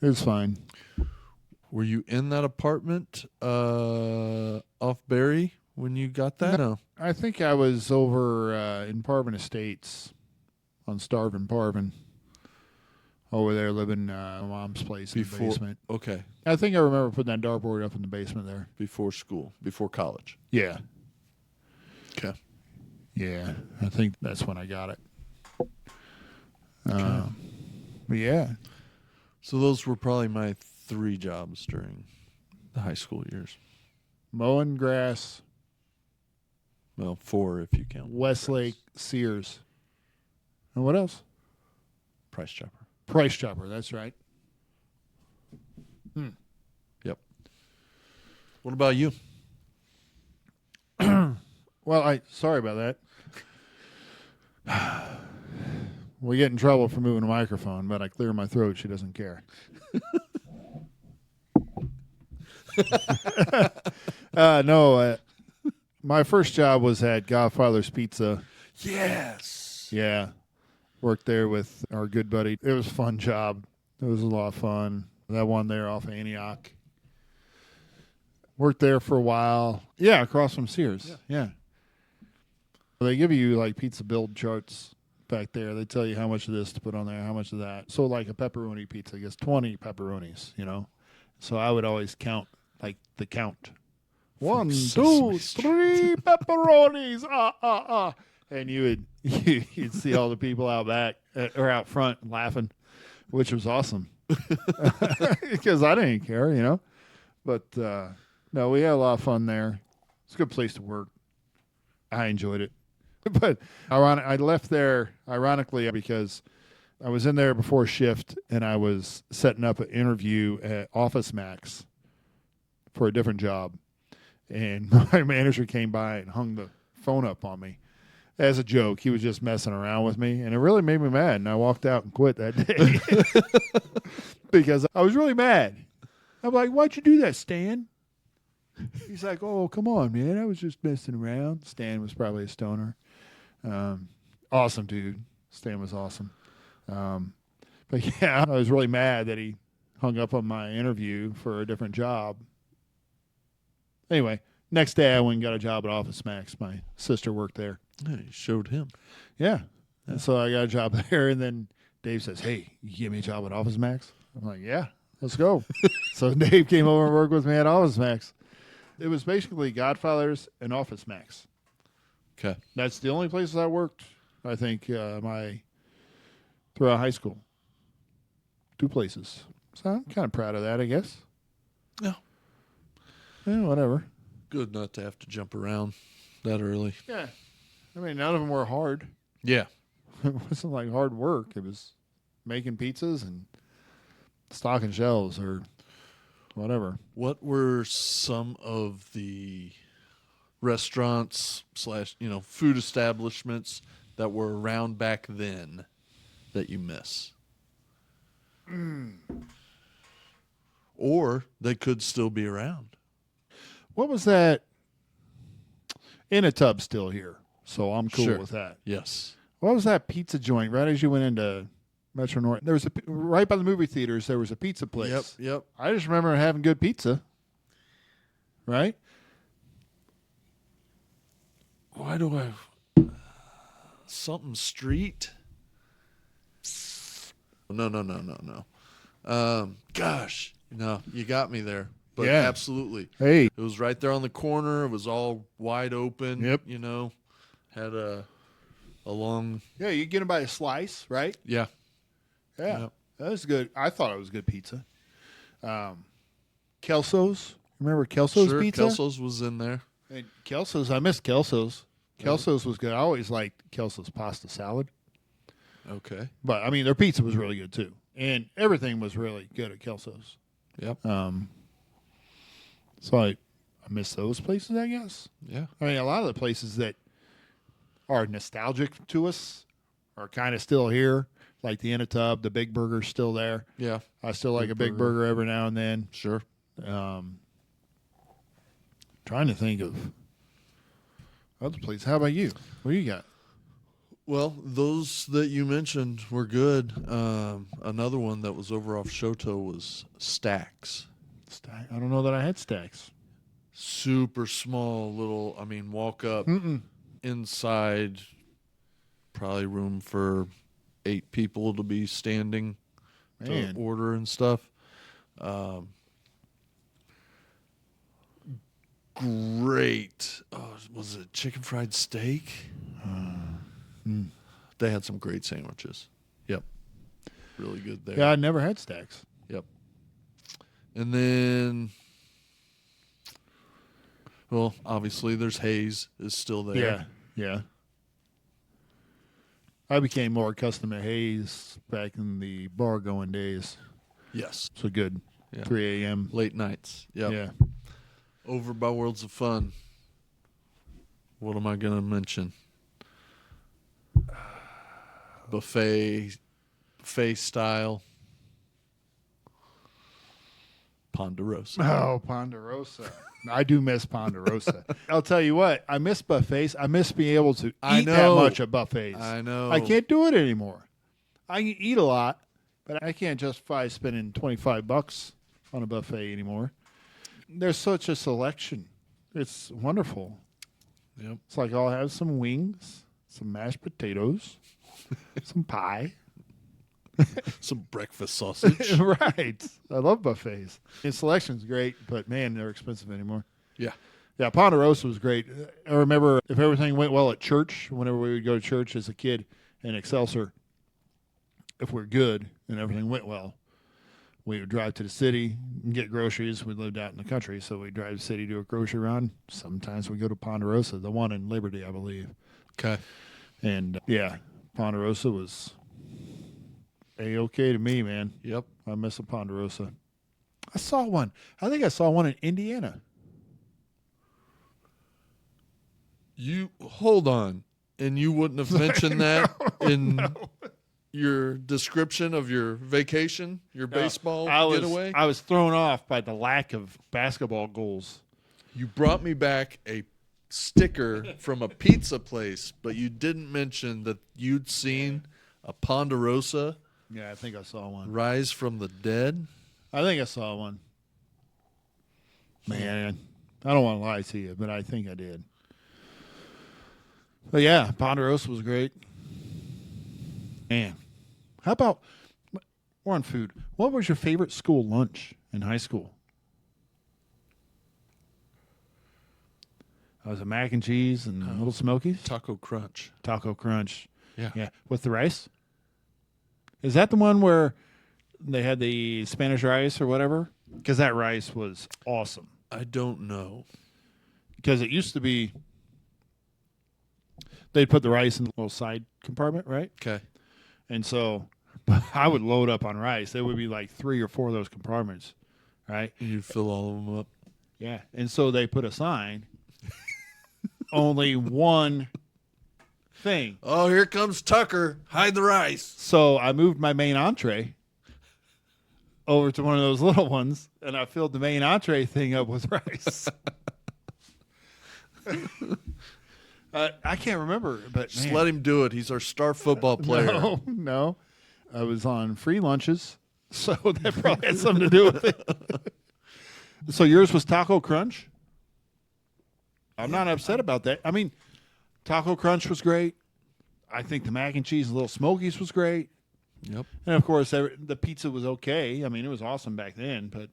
It was fine. Were you in that apartment off Barry when you got that? No. I think I was over in Parvin Estates on Starvin Parvin. Over there living my mom's place in the basement. Okay. I think I remember putting that dartboard up in the basement there. Before school, before college. Yeah. Okay. Yeah, I think that's when I got it. Okay. But yeah. So those were probably my 3 jobs during the high school years. Mowing grass, Well, 4 if you count. Westlake, Sears. And what else? Price chopper. Price Chopper, that's right. Yep. What about you? Well, sorry about that. We get in trouble for moving a microphone, but I clear my throat. She doesn't care. No, my first job was at Godfather's Pizza. Yes. Yeah. Worked there with our good buddy. It was a fun job. It was a lot of fun. That one there off Antioch. Worked there for a while. Yeah, across from Sears. Yeah. They give you like pizza build charts back there. They tell you how much of this to put on there, how much of that. So like a pepperoni pizza gets 20 pepperonis, you know. So I would always count like the count. 1, 2, 3 pepperonis. And you'd see all the people out back or out front laughing, which was awesome because I didn't care, you know. But no, we had a lot of fun there. It's a good place to work. I enjoyed it. But I left there ironically because I was in there before shift and I was setting up an interview at Office Max for a different job. And my manager came by and hung the phone up on me as a joke. He was just messing around with me, and it really made me mad, and I walked out and quit that day because I was really mad. I'm like, why'd you do that, Stan? He's like, oh, come on, man. I was just messing around. Stan was probably a stoner. Awesome dude. Stan was awesome. But, yeah, I was really mad that he hung up on my interview for a different job. Anyway, next day I went and got a job at Office Max. My sister worked there. Yeah, you showed him. Yeah. And so I got a job there, and then Dave says, hey, you give me a job at Office Max? I'm like, yeah, let's go. So Dave came over and worked with me at Office Max. It was basically Godfathers and Office Max. Okay. That's the only places I worked, I think, throughout high school. 2 places. So I'm kind of proud of that, I guess. Yeah. Yeah, whatever. Good not to have to jump around that early. Yeah. I mean, none of them were hard. Yeah. It wasn't like hard work. It was making pizzas and stocking shelves or whatever. What were some of the restaurants / food establishments that were around back then that you miss? Or they could still be around. What was that? In a Tub still here, so I'm cool Sure. with that. Yes. What was that pizza joint right as you went into Metro North? There was right by the movie theaters. There was a pizza place. Yep. I just remember having good pizza. Right? Why do I... Something Street? No. Gosh. No, you got me there. But Yeah. absolutely. Hey. It was right there on the corner. It was all wide open. Yep. Had a long... Yeah, you get them by a slice, right? Yeah. Yeah. Yep. That was good. I thought it was good pizza. Kelso's. Remember Kelso's Sure, pizza? Kelso's was in there. And Kelso's, I missed Kelso's. Kelso's was good. I always liked Kelso's pasta salad. Okay. But, I mean, their pizza was really good, too. And everything was really good at Kelso's. Yep. So I miss those places, I guess. Yeah. I mean, a lot of the places that are nostalgic to us are kind of still here, like the In a Tub, the Big Burger's still there. Yeah. I still like a Big Burger every now and then. Sure. Trying to think of other places. How about you? What do you got? Well, those that you mentioned were good. Another one that was over off Shoto was Stacks. I don't know that I had stacks. Super small little, walk up inside, probably room for 8 people to be standing Man. to order and stuff. Great. Oh, was it chicken fried steak? They had some great sandwiches. Yep. Really good there. Yeah, I never had stacks. Yep. And then, well, obviously there's Hayes is still there. Yeah, yeah. I became more accustomed to Hayes back in the bar going days. Yes. So good. Yeah. 3 a.m. Late nights. Yep. Yeah. Over by Worlds of Fun. What am I going to mention? Buffet style. Ponderosa. Oh, Ponderosa. I do miss Ponderosa. I'll tell you what, I miss buffets. I miss being able to eat that much at buffets. I know. I can't do it anymore. I can eat a lot, but I can't justify spending $25 on a buffet anymore. There's such a selection. It's wonderful. Yep. It's like I'll have some wings, some mashed potatoes, some pie. Some breakfast sausage. Right. I love buffets. And selection's great, but man, they're expensive anymore. Yeah. Yeah, Ponderosa was great. I remember if everything went well at church, whenever we would go to church as a kid in Excelsior, if we're good and everything went well, we would drive to the city and get groceries. We lived out in the country, so we'd drive to the city, do a grocery run. Sometimes we go to Ponderosa, the one in Liberty, I believe. Okay. And, yeah, Ponderosa was A-okay to me, man. Yep. I miss a Ponderosa. I saw one. I think I saw one in Indiana. You hold on, and you wouldn't have mentioned that in your description of your vacation, your baseball getaway? I was thrown off by the lack of basketball goals. You brought me back a sticker from a pizza place, but you didn't mention that you'd seen a Ponderosa Yeah, I think I saw one. rise from the dead. I think I saw one. Man, I don't want to lie to you, but I think I did. But yeah, Ponderosa was great. Man, how about, we're on food. What was your favorite school lunch in high school? Was it mac and cheese and Little Smokies? Taco Crunch. Taco Crunch. Yeah. Yeah. With the rice? Is that the one where they had the Spanish rice or whatever? Because that rice was awesome. I don't know. Because it used to be, they'd put the rice in the little side compartment, right? Okay. And so I would load up on rice. There would be like 3 or 4 of those compartments, right? You fill all of them up. Yeah. And so they put a sign, only one thing. Oh, here comes Tucker. Hide the rice. So I moved my main entree over to one of those little ones, and I filled the main entree thing up with rice. I can't remember, but Just man. let him do it. He's our star football player. No. I was on free lunches, so that probably had something to do with it. So yours was Taco Crunch? I'm not upset about that. I mean, Taco Crunch was great. I think the mac and cheese and Little Smokies was great. Yep. And, of course, the pizza was okay. I mean, it was awesome back then, but,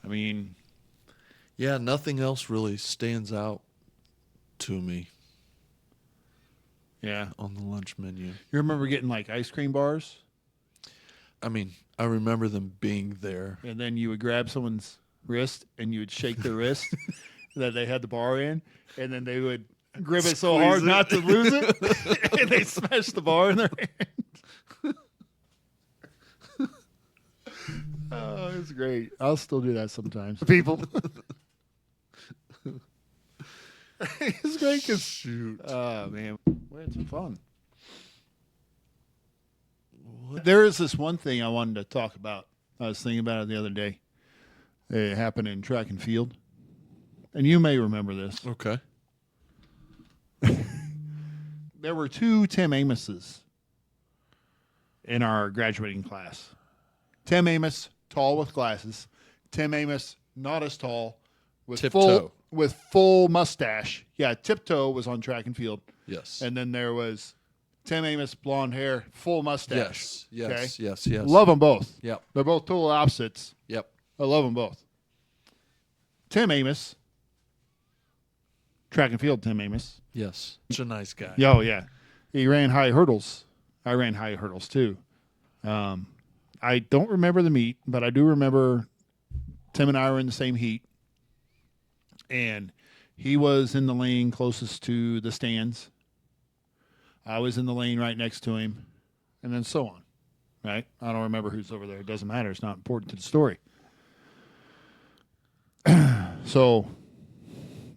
I mean. Yeah, nothing else really stands out to me. Yeah. On the lunch menu. You remember getting, like, ice cream bars? I mean, I remember them being there. And then you would grab someone's wrist and you would shake their wrist that they had the bar in, and then they would grip it so hard not to lose it, and they smash the bar in their hand. Oh, it's great. I'll still do that sometimes. People. It's great because, Shoot. oh, man. We had some fun. There is this one thing I wanted to talk about. I was thinking about it the other day. It happened in track and field. And you may remember this. Okay. There were 2 Tim Amoses in our graduating class. Tim Amos, tall with glasses. Tim Amos, not as tall, with Tiptoe. full mustache. Yeah, Tiptoe was on track and field. Yes. And then there was Tim Amos, blonde hair, full mustache. Yes. Okay? Yes. Love them both. Yep. They're both total opposites. Yep. I love them both. Tim Amos, track and field Tim Amos. Yes. Such a nice guy. Oh, yeah. He ran high hurdles. I ran high hurdles, too. I don't remember the meet, but I do remember Tim and I were in the same heat. And he was in the lane closest to the stands. I was in the lane right next to him, and then so on, right? I don't remember who's over there. It doesn't matter. It's not important to the story. So,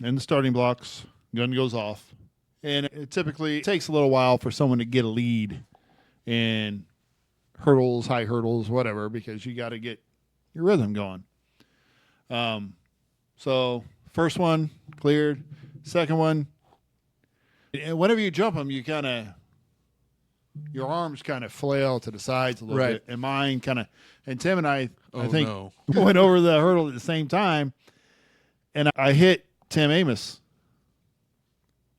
in the starting blocks, gun goes off, and it typically takes a little while for someone to get a lead in hurdles, high hurdles, whatever, because you got to get your rhythm going. So, first one cleared, second one. And whenever you jump them, you kind of, your arms kind of flail to the sides a little Right. bit. And mine kind of, and Tim and I Oh, think, no. went over the hurdle at the same time. And I hit Tim Amos.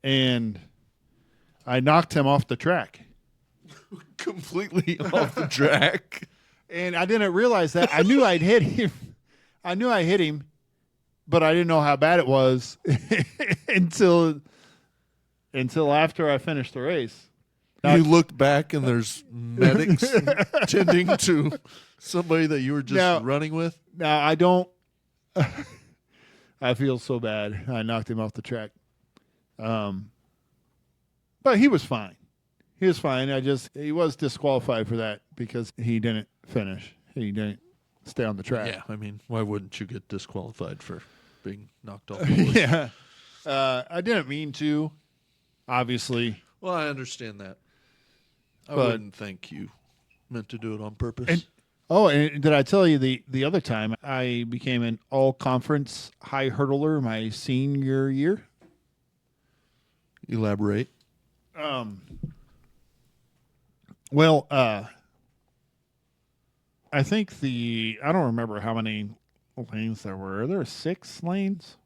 And I knocked him off the track. Completely off the track. And I didn't realize that. I knew I'd hit him. I knew I hit him, but I didn't know how bad it was until after I finished the race. You look back and there's medics tending to somebody that you were just running with. Now, I don't. I feel so bad. I knocked him off the track. But he was fine. He was fine. He was disqualified for that because he didn't finish. He didn't stay on the track. Yeah, I mean, why wouldn't you get disqualified for being knocked off the horse? Yeah. I didn't mean to, obviously. Well, I understand that. I But- wouldn't think you meant to do it on purpose. And did I tell you the other time I became an all-conference high hurdler my senior year? Elaborate. Well, I think I don't remember how many lanes there were. There were 6 lanes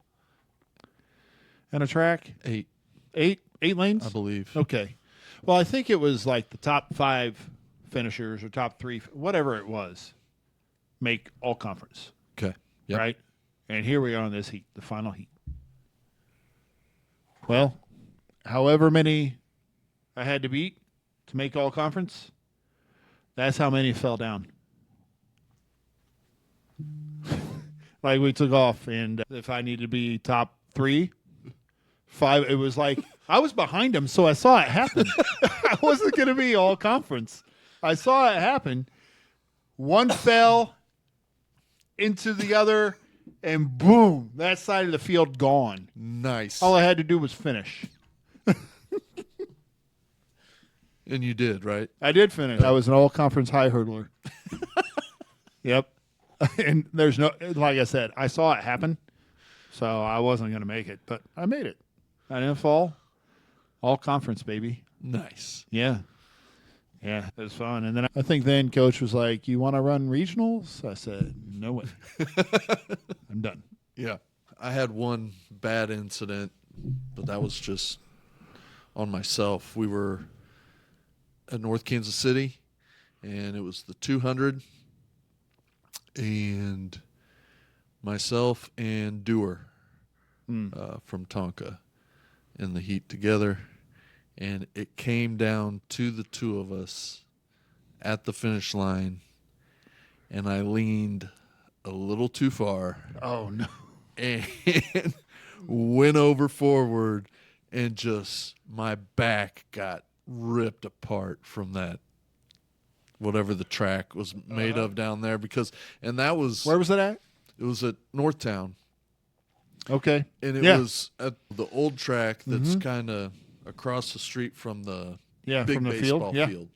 in a track. 8, 8 lanes? I believe. Okay. Well, I think it was like the top 5 finishers or top 3, whatever it was, make all conference. Okay. Yep. Right? And here we are in this heat, the final heat. Well, however many I had to beat to make all conference, that's how many fell down. Like we took off, and if I needed to be top 3, 5, it was like I was behind him, so I saw it happen. I wasn't going to be all conference. I saw it happen. One fell into the other, and boom, that side of the field gone. Nice. All I had to do was finish. And you did, right? I did finish. I was an all-conference high hurdler. Yep. And there's no, like I said, I saw it happen, so I wasn't going to make it, but I made it. I didn't fall. All-conference, baby. Nice. Yeah. Yeah, it was fun. And then I think then Coach was like, you want to run regionals? I said, no way. I'm done. Yeah. I had one bad incident, but that was just on myself. We were at North Kansas City, and it was the 200, and myself and Dewar from Tonka in the heat together, and it came down to the two of us at the finish line, and I leaned a little too far Oh, no. and went over forward, and just my back got ripped apart from that, whatever the track was made of down there, and that was, Where was it at? it was at Northtown, Okay. and it Yeah. was at the old track that's kind of across the street from the Yeah, big from the baseball field. Yeah. field.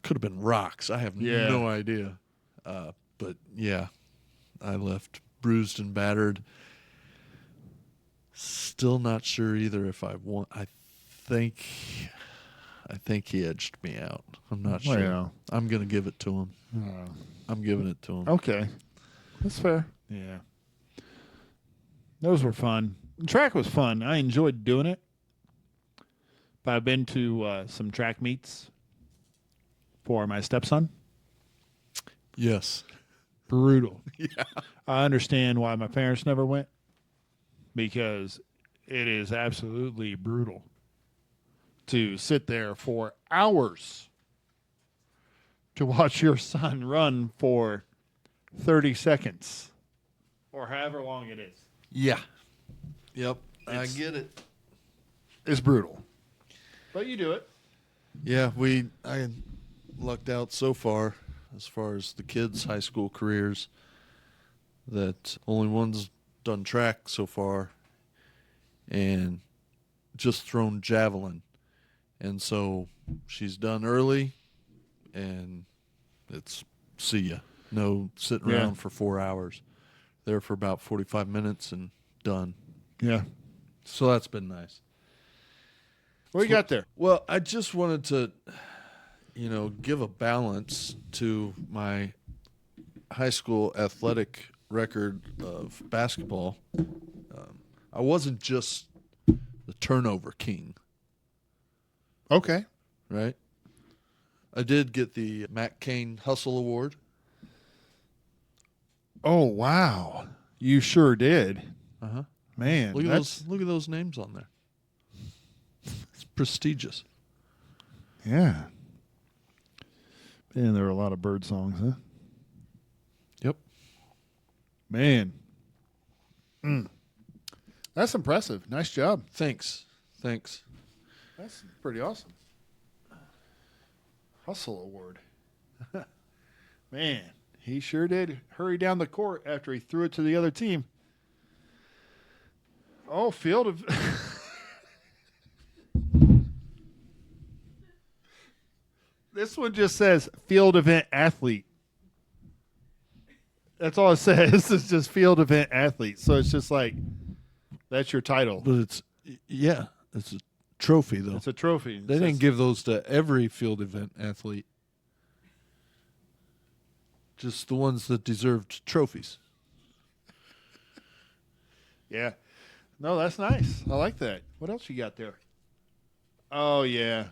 Could have been rocks. I have Yeah. no idea. But yeah, I left bruised and battered. Still not sure either if I won. I I think he edged me out. I'm not sure. Well. I'm going to give it to him. I'm giving it to him. Okay. That's fair. Yeah. Those were fun. Track was fun. I enjoyed doing it. But I've been to some track meets for my stepson. Yes. Brutal. Yeah. I understand why my parents never went, because it is absolutely brutal to sit there for hours to watch your son run for 30 seconds or however long it is. Yeah. Yep. I get it. It's brutal. But you do it. Yeah, I lucked out so far as the kids' high school careers, that only one's done track so far and just thrown javelin. And so she's done early, and it's see ya. No sitting around for 4 hours. There for about 45 minutes and done. Yeah. So that's been nice. What you got there? Well, I just wanted to, give a balance to my high school athletic record of basketball. I wasn't just the turnover king, Okay. right? I did get the Matt Cain Hustle Award. Oh, wow. You sure did. Uh-huh. Man, Look at those names on there. It's prestigious. Yeah. Man, there were a lot of bird songs, huh? Yep. Man. That's impressive. Nice job. Thanks. That's pretty awesome. Hustle Award. Man, he sure did hurry down the court after he threw it to the other team. Oh, field of... This one just says field event athlete. That's all it says. It's just field event athlete. So it's just like, that's your title. But it's a trophy, though. It's a trophy. They didn't give those to every field event athlete. Just the ones that deserved trophies. Yeah. No, that's nice. I like that. What else you got there? Oh, yeah.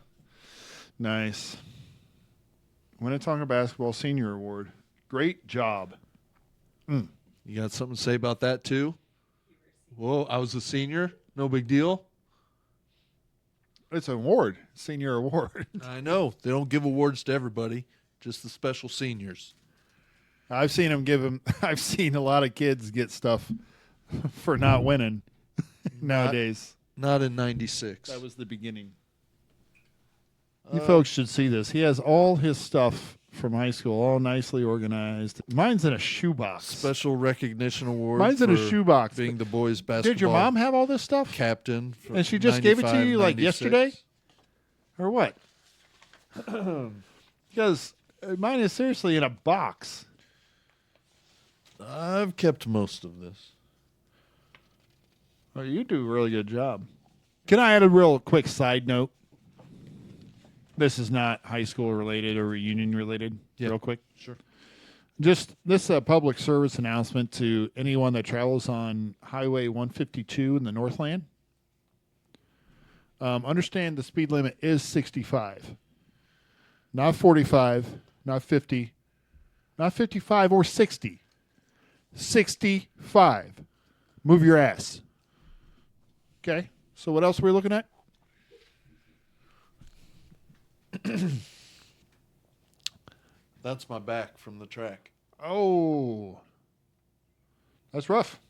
Nice. Winnetonka Basketball Senior Award. Great job. You got something to say about that, too? Whoa, I was a senior. No big deal. It's an award. Senior award. I know. They don't give awards to everybody, just the special seniors. I've seen them give them. I've seen a lot of kids get stuff for not winning nowadays. Not in 96. That was the beginning. You folks should see this. He has all his stuff from high school all nicely organized. Mine's in a shoebox. Special recognition award. Mine's in a shoebox. Being the boys' basketball. Did your mom have all this stuff? Captain. And she just gave it to you like 96. yesterday? Or what? Because mine is seriously in a box. I've kept most of this. Oh, you do a really good job. Can I add a real quick side note? This is not high school related or reunion related. Yeah. Real quick. Sure. Just this public service announcement to anyone that travels on Highway 152 in the Northland. Understand the speed limit is 65. Not 45, not 50, not 55 or 60. 65. Move your ass. Okay. So what else are we looking at? That's my back from the track. Oh. That's rough.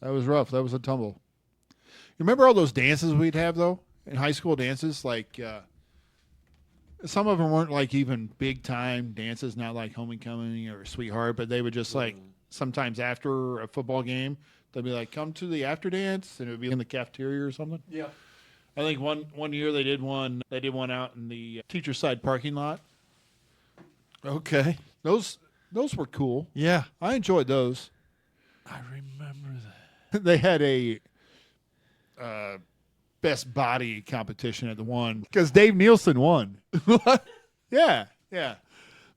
That was rough. That was a tumble. You remember all those dances we'd have, though? In high school dances? Like, some of them weren't like even big time dances, not like Homecoming or Sweetheart, but they would just like sometimes after a football game, they'd be like, come to the after dance, and it would be in the cafeteria or something. Yeah. I think one year they did one out in the teacher side parking lot. Okay. Those were cool. Yeah. I enjoyed those. I remember that. They had a best body competition at the one because Dave Nielsen won. What? Yeah, yeah.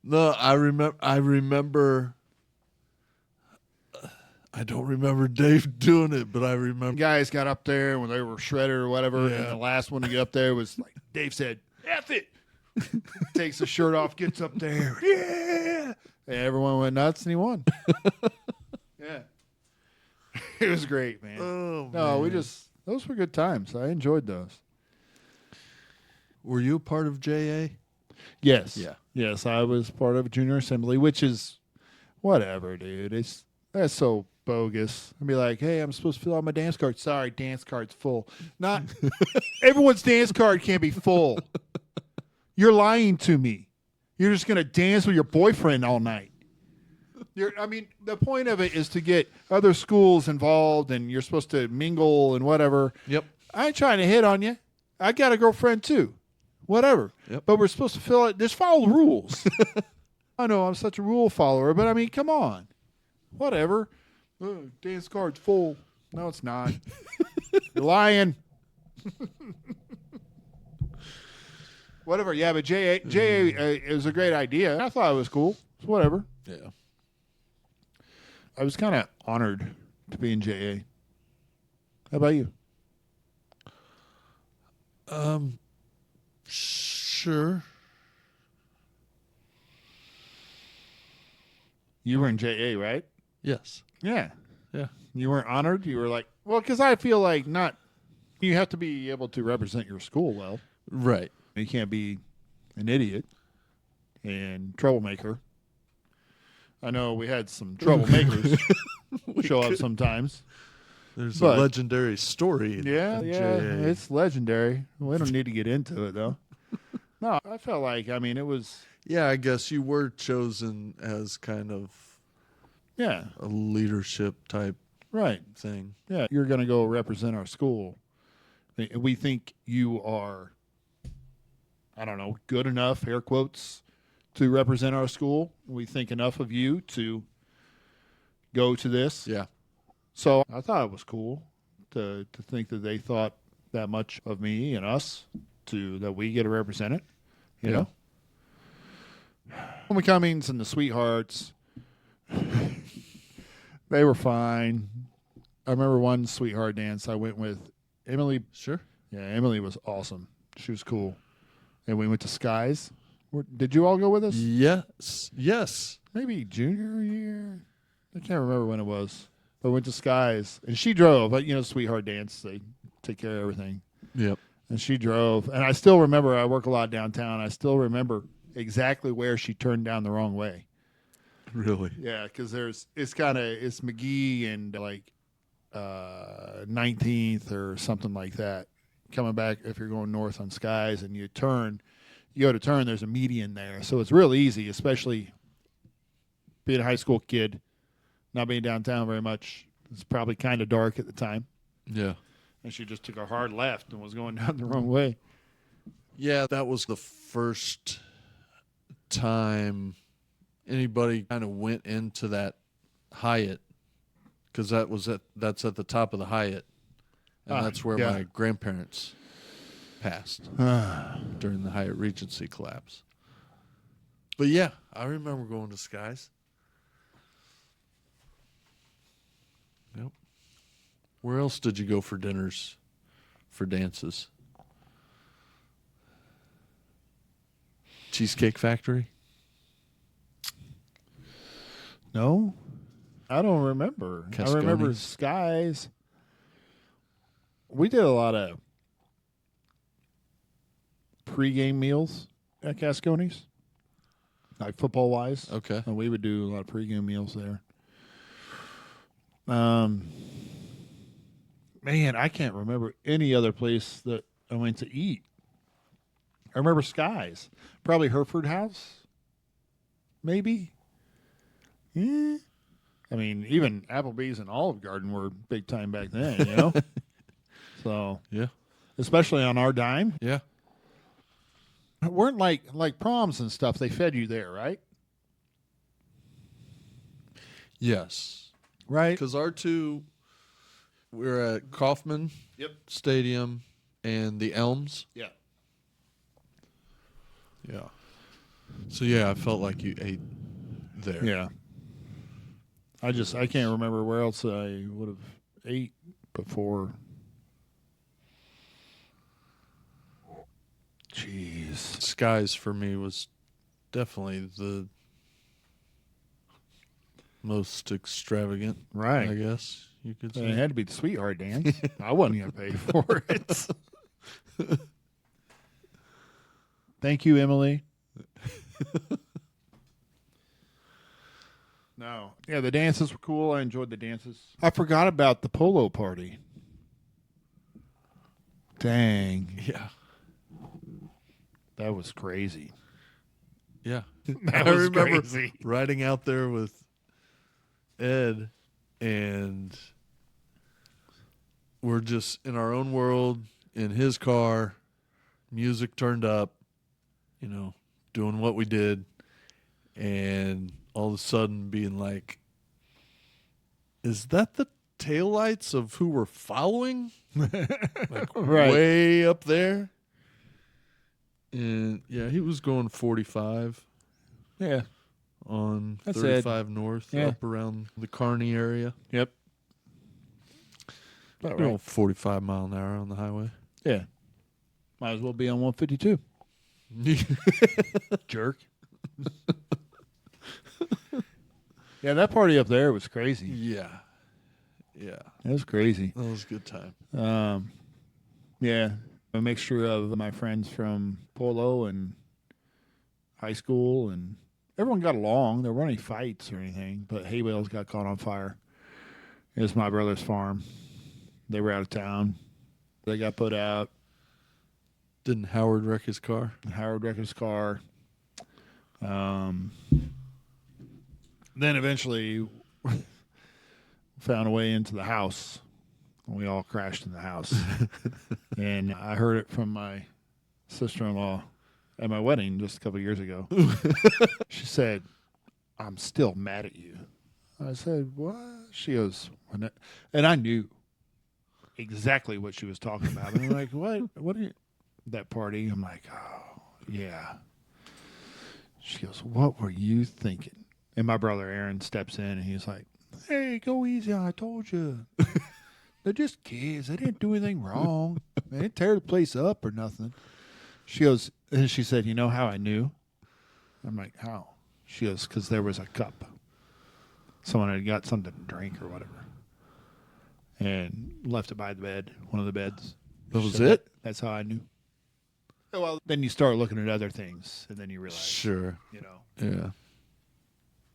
No, I remember. I don't remember Dave doing it, but I remember. Guys got up there when they were shredded or whatever, Yeah. and the last one to get up there was like Dave said, "F it." Takes the shirt off, gets up there, yeah, and everyone went nuts, and he won. Yeah, it was great, man. Oh, No, man. those were good times. I enjoyed those. Were you a part of JA? Yes, Yeah. yes, I was part of a junior assembly, which is whatever, dude. That's so bogus. I'd be like, hey, I'm supposed to fill out my dance card. Sorry, dance card's full. Not everyone's dance card can't be full. You're lying to me. You're just going to dance with your boyfriend all night. The point of it is to get other schools involved, and you're supposed to mingle and whatever. Yep. I ain't trying to hit on you. I got a girlfriend too. Whatever. Yep. But we're supposed to fill it. Just follow the rules. I know I'm such a rule follower, but I mean, come on. Whatever. Dance card's full. No, it's not. You're lying. Whatever. Yeah, but JA it was a great idea. I thought it was cool. So whatever. Yeah. I was kind of honored to be in JA. How about you? Sure. You were in JA, right? Yes. Yeah. Yeah. You weren't honored? You were like, well, because I feel like you have to be able to represent your school well. Right. You can't be an idiot and troublemaker. I know we had some troublemakers show up sometimes. There's But- a legendary story. Yeah, of yeah, JA. it's legendary. We don't need to get into it, though. No, I felt like, it was, Yeah, I guess you were chosen as kind of yeah, a leadership type right. thing. Yeah, you're going to go represent our school. We think you are, I don't know, good enough, air quotes, to represent our school. We think enough of you to go to this. Yeah. So I thought it was cool to think that they thought that much of me and us that we get to represent it. You know? Homecomings and the sweethearts, they were fine. I remember one sweetheart dance I went with Emily. Sure. Yeah, Emily was awesome. She was cool. And we went to Skies. Did you all go with us? Yes. Yes. Maybe junior year. I can't remember when it was. But we went to Skies. And she drove. But, sweetheart dance. They take care of everything. Yep. And she drove. And I still remember, I work a lot downtown. I still remember exactly where she turned down the wrong way. Really? Yeah, because it's McGee and 19th or something like that. Coming back, if you're going north on Skies and you go to turn, there's a median there. So it's real easy, especially being a high school kid, not being downtown very much. It's probably kind of dark at the time. Yeah. And she just took a hard left and was going down the wrong way. Yeah, that was the first time anybody kind of went into that Hyatt, because that's at the top of the Hyatt, and that's where yeah. my grandparents passed during the Hyatt Regency collapse. But yeah, I remember going to Skies. Yep. Where else did you go for dinners, for dances? Cheesecake Factory? No, I don't remember. I remember Cascones? Skies. We did a lot of pregame meals at Cascones, like football-wise. Okay. And we would do a lot of pregame meals there. Man, I can't remember any other place that I went to eat. I remember Skies. Probably Hereford House, maybe. Yeah. I mean, even Applebee's and Olive Garden were big time back then, So, Yeah. especially on our dime. Yeah. It weren't like proms and stuff. They fed you there, right? Yes. Right. Because our two, we were at Kauffman Yep. Stadium and the Elms. Yeah. Yeah. So yeah, I felt like you ate there. Yeah. I can't remember where else I would have ate before. Jeez. Skies for me was definitely the most extravagant, Right. I guess you could say. It had to be the sweetheart dance. I wasn't going to pay for it. Thank you, Emily. No. Yeah, the dances were cool. I enjoyed the dances. I forgot about the polo party. Dang. Yeah. That was crazy. Yeah. That I was remember crazy. riding out there with Ed, and we're just in our own world, in his car, music turned up, doing what we did, and all of a sudden being like, is that the taillights of who we're following? Like Right. way up there? And yeah, he was going 45 Yeah. on That's 35 north, Yeah. up around the Kearney area. Yep. About Going right. 45 mile an hour on the highway. Yeah. Might as well be on 152. Jerk. Yeah, that party up there was crazy. Yeah. Yeah. It was crazy. That was a good time. Yeah, a mixture of my friends from Polo and high school, and everyone got along. There weren't any fights or anything, but hay bales got caught on fire. It was my brother's farm. They were out of town. They got put out. Didn't Howard wreck his car? Howard wrecked his car. Then eventually found a way into the house. We all crashed in the house. And I heard it from my sister-in-law at my wedding just a couple of years ago. She said, "I'm still mad at you." I said, "What?" She goes, and I knew exactly what she was talking about. And I'm like, what are you, that party? I'm like, oh, yeah. She goes, "What were you thinking?" And my brother Aaron steps in and he's like, "Hey, go easy. I told you. They're just kids. They didn't do anything wrong. They didn't tear the place up or nothing." She goes, and she said, "You know how I knew?" I'm like, "How?" She goes, "Because there was a cup. Someone had got something to drink or whatever and left it by the bed, one of the beds." That She was said it? That's how I knew. Well, then you start looking at other things, and then you realize, Sure. Yeah.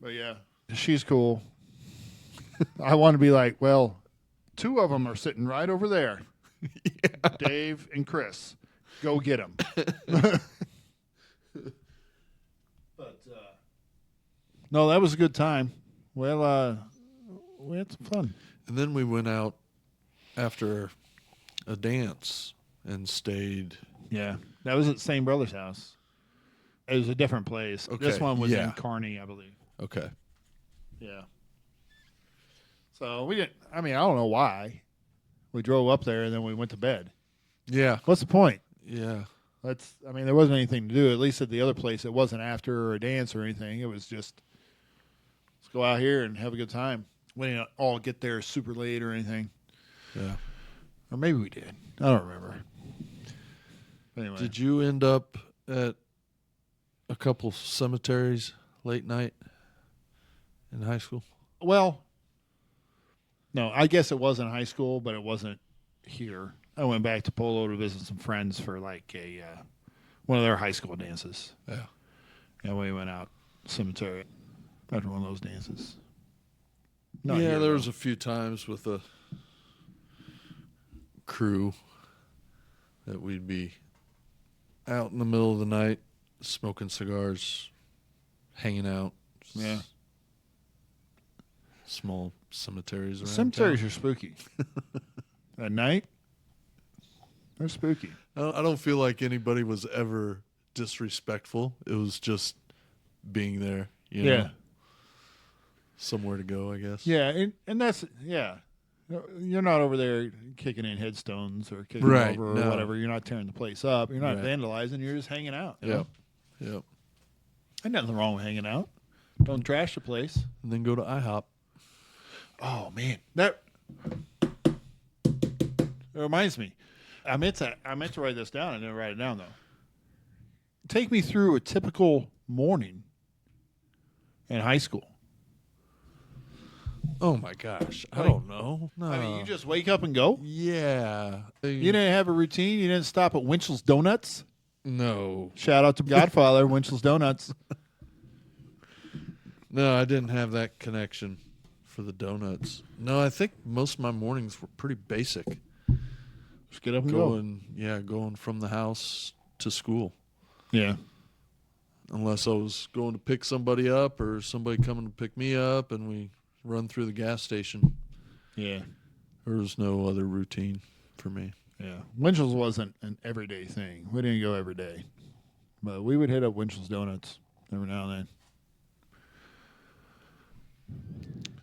But yeah, she's cool. I want to be like, well, two of them are sitting right over there. Yeah. Dave and Chris. Go get them. But no, that was a good time. Well, we had some fun. And then we went out after a dance and stayed. Yeah, that was at the same brother's house. It was a different place. Okay, This one was yeah. in Kearney, I believe. Okay. Yeah. So we didn't. I mean, I don't know why. We drove up there and then we went to bed. Yeah. What's the point? Yeah. I mean, there wasn't anything to do. At least at the other place, it wasn't after a dance or anything. It was just, let's go out here and have a good time. We didn't all get there super late or anything. Yeah. Or maybe we did. I don't remember. Anyway. Did you end up at a couple cemeteries late night in high school? Well, no, I guess it was in high school, but it wasn't here. I went back to Polo to visit some friends for like one of their high school dances. Yeah. And we went out cemetery after one of those dances. Not yeah, here, there though. was a few times with a crew that we'd be out in the middle of the night smoking cigars, hanging out. Yeah. Small cemeteries around Cemeteries town. are spooky. At night, they're spooky. I don't feel like anybody was ever disrespectful. It was just being there, you know. Somewhere to go, I guess. Yeah, and that's, yeah. You're not over there kicking in headstones or kicking Right, over or no. whatever. You're not tearing the place up. You're not Right. vandalizing. You're just hanging out. you Yep. know? Yep. Ain't nothing wrong with hanging out. Don't trash the place. And then go to IHOP. Oh man, that reminds me. I meant to write this down. I didn't write it down though. Take me through a typical morning in high school. Oh my gosh. I Like- don't know. No. I mean, you just wake up and go. Yeah. You didn't have a routine. You didn't stop at Winchell's Donuts. No. Shout out to Godfather, Winchell's Donuts. No, I didn't have that connection for the donuts. No, I think most of my mornings were pretty basic. Just get up and go. Going from the house to school. Yeah. Unless I was going to pick somebody up or somebody coming to pick me up and we run through the gas station. Yeah. There was no other routine for me. Yeah. Winchell's wasn't an everyday thing. We didn't go every day. But we would hit up Winchell's Donuts every now and then.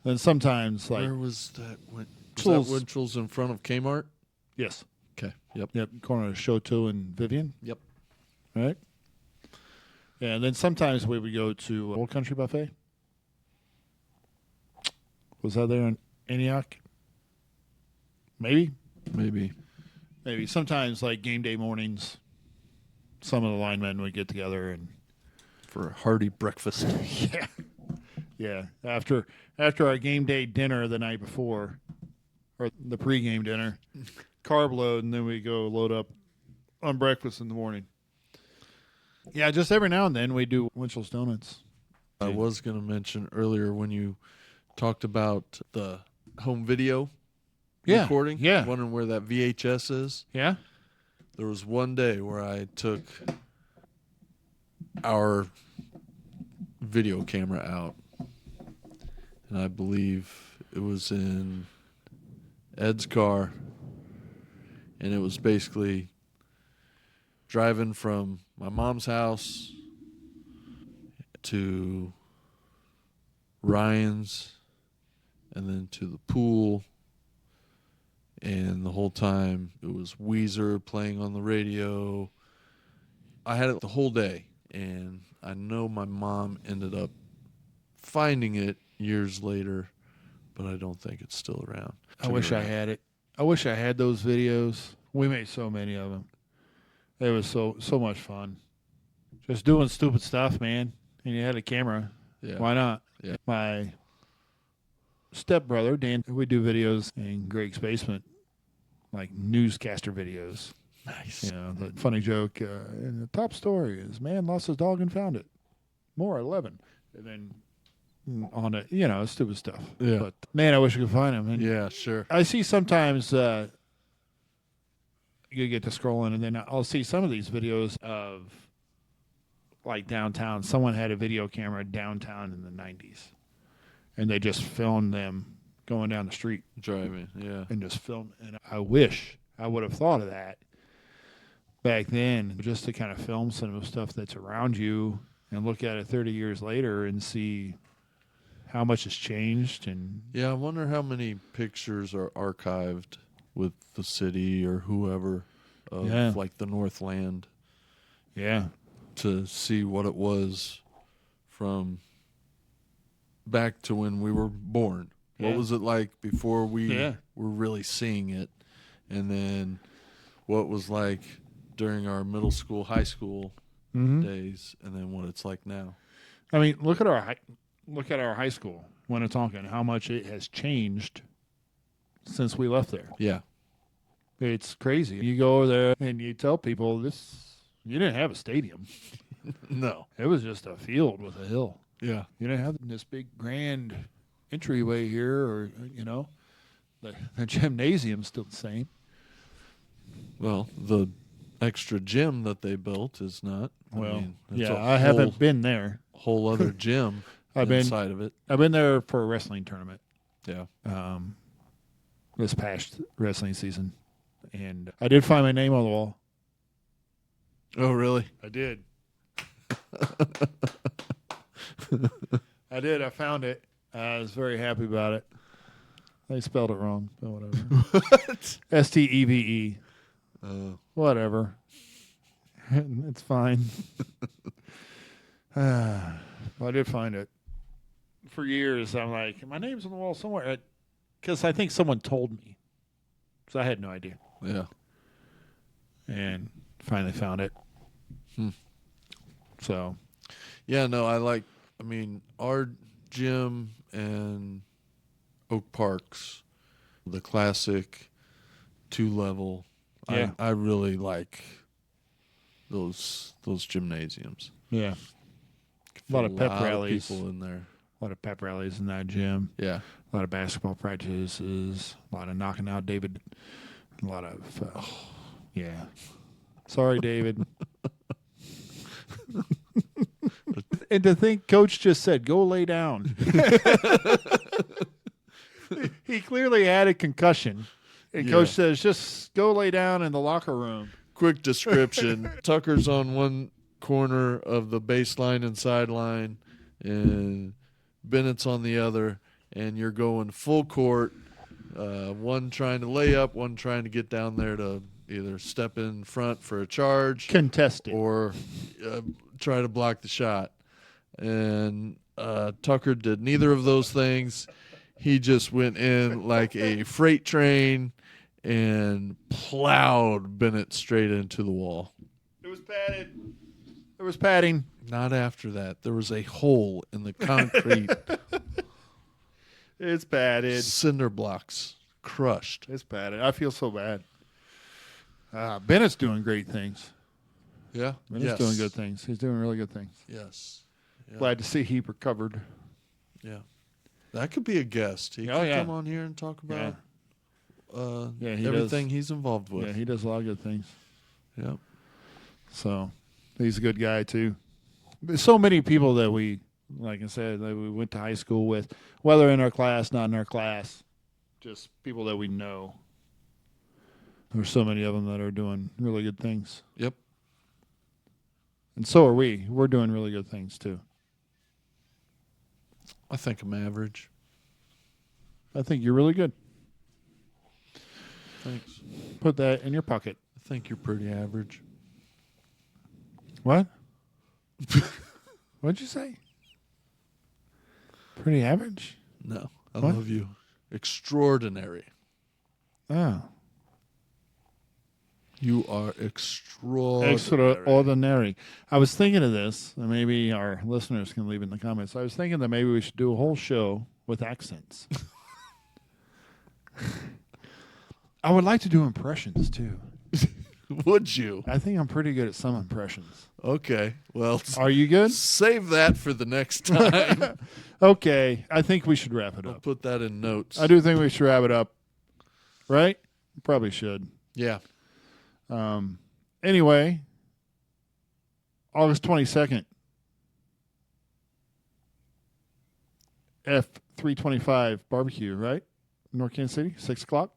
And sometimes, like, Where was that? Was Winchell's- that Winchell's in front of Kmart? yes. Okay. Yep. Yep. Corner of Shoto and Vivian. Yep. Right? Yeah. And then sometimes we would go to Old Country Buffet. Was that there in Antioch? Maybe. Maybe. Maybe. Sometimes, like, game day mornings, some of the linemen would get together and For a hearty breakfast. yeah. Yeah. After our game day dinner the night before, or the pregame dinner, carb load, and then we go load up on breakfast in the morning. Yeah, just every now and then we do Winchell's Donuts. I was going to mention earlier when you talked about the home video recording. Yeah. Wondering where that VHS is. Yeah? There was one day where I took our video camera out. And I believe it was in Ed's car. And it was basically driving from my mom's house to Ryan's and then to the pool. And the whole time it was Weezer playing on the radio. I had it the whole day. And I know my mom ended up finding it years later, but I don't think it's still around. I wish I had it. I wish I had those videos. We made so many of them. It was so much fun. Just doing stupid stuff, man. And you had a camera. Yeah. Why not? Yeah. My stepbrother, Dan, we do videos in Greg's basement, like newscaster videos. Nice. You know, the funny joke, and the top story is man lost his dog and found it. More 11. And then on it, you know, stupid stuff. Yeah. But man, I wish I could find him. And Yeah, sure. I see sometimes you get to scrolling, and then I'll see some of these videos of like downtown. Someone had a video camera downtown in the 90s, and they just filmed them going down the street Driving, yeah. and just filmed. And I wish I would have thought of that back then, just to kind of film some of the stuff that's around you and look at it 30 years later and see how much has changed. And Yeah, I wonder how many pictures are archived with the city or whoever of Yeah. like the Northland yeah, to see what it was from back to when we were born. Yeah. What was it like before we Yeah. were really seeing it? And then what was like during our middle school, high school days, and then what it's like now. I mean, look at our high school. When I'm talking, how much it has changed since we left there. Yeah. It's crazy. You go over there and you tell people you didn't have a stadium. No. It was just a field with a hill. Yeah. You didn't have this big grand entryway here, or the gymnasium's still the same. Well, the extra gym that they built is not. That's a I haven't been there. whole other gym I've been- inside of it. I've been there for a wrestling tournament Yeah. this past wrestling season, and I did find my name on the wall. Oh, really? I did. I did. I found it. I was very happy about it. They spelled it wrong. But whatever. What? Steve. Whatever. It's fine. Well, I did find it. For years, I'm like, my name's on the wall somewhere. Because I think someone told me. So I had no idea. Yeah. And finally found it. So. Yeah, no, I mean, our gym and Oak Park's, the classic 2-level. Yeah. I really like those gymnasiums. Yeah. A lot of pep rallies. People in there. A lot of pep rallies in that gym. Yeah. A lot of basketball practices. A lot of knocking out David. A lot of, yeah. Sorry, David. And to think Coach just said, go lay down. He clearly had a concussion. And Coach says, just go lay down in the locker room. Quick description. Tucker's on one corner of the baseline and sideline, and Bennett's on the other, and you're going full court, one trying to lay up, one trying to get down there to either step in front for a charge. Contested. Or try to block the shot. And Tucker did neither of those things. He just went in like a freight train and plowed Bennett straight into the wall. It was padded. There was padding. Not after that. There was a hole in the concrete. It's padded. Cinder blocks crushed. It's padded. I feel so bad. Bennett's doing great things. Yeah. Bennett's doing good things. He's doing really good things. Yes. Yeah. Glad to see he recovered. Yeah. That could be a guest. He could come on here and talk about everything he's involved with. Yeah, he does a lot of good things. Yeah. So he's a good guy too. There's so many people that we, like I said, that we went to high school with, whether in our class, not in our class, just people that we know. There's so many of them that are doing really good things. Yep. And so are we. We're doing really good things too. I think I'm average. I think you're really good. Thanks. Put that in your pocket. I think you're pretty average. What? What'd you say? Pretty average? No. I What? love you. Extraordinary. Oh. You are extraordinary. Extraordinary. I was thinking of this, and maybe our listeners can leave in the comments. I was thinking that maybe we should do a whole show with accents. I would like to do impressions, too. Would you? I think I'm pretty good at some impressions. Okay. Well, Are you good? save that for the next time. Okay. I think we should wrap it I'll up. put that in notes. I do think we should wrap it up. Right? Probably should. Yeah. Anyway, August 22nd, F325 barbecue, right? North Kansas City, 6 o'clock.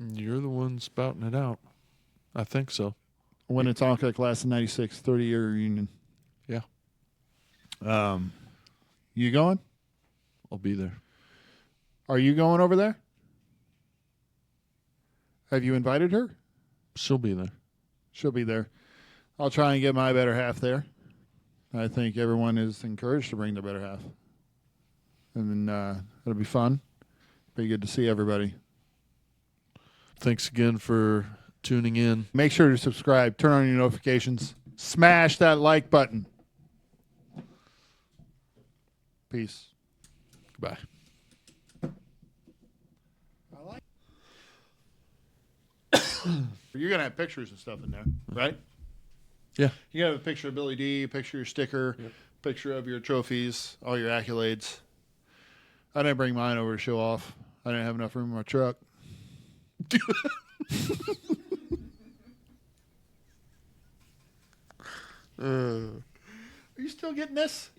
You're the one spouting it out. I think so. Winnetonka class of 96, 30-year reunion. Yeah. You going? I'll be there. Are you going over there? Have you invited her? She'll be there. She'll be there. I'll try and get my better half there. I think everyone is encouraged to bring their better half. And then it'll be fun. Be good to see everybody. Thanks again for tuning in. Make sure to subscribe. Turn on your notifications. Smash that like button. Peace. Goodbye. You're going to have pictures and stuff in there, right? Yeah. You have a picture of Billy D, a picture of your sticker, picture of your trophies, all your accolades. I didn't bring mine over to show off. I didn't have enough room in my truck. Are you still getting this?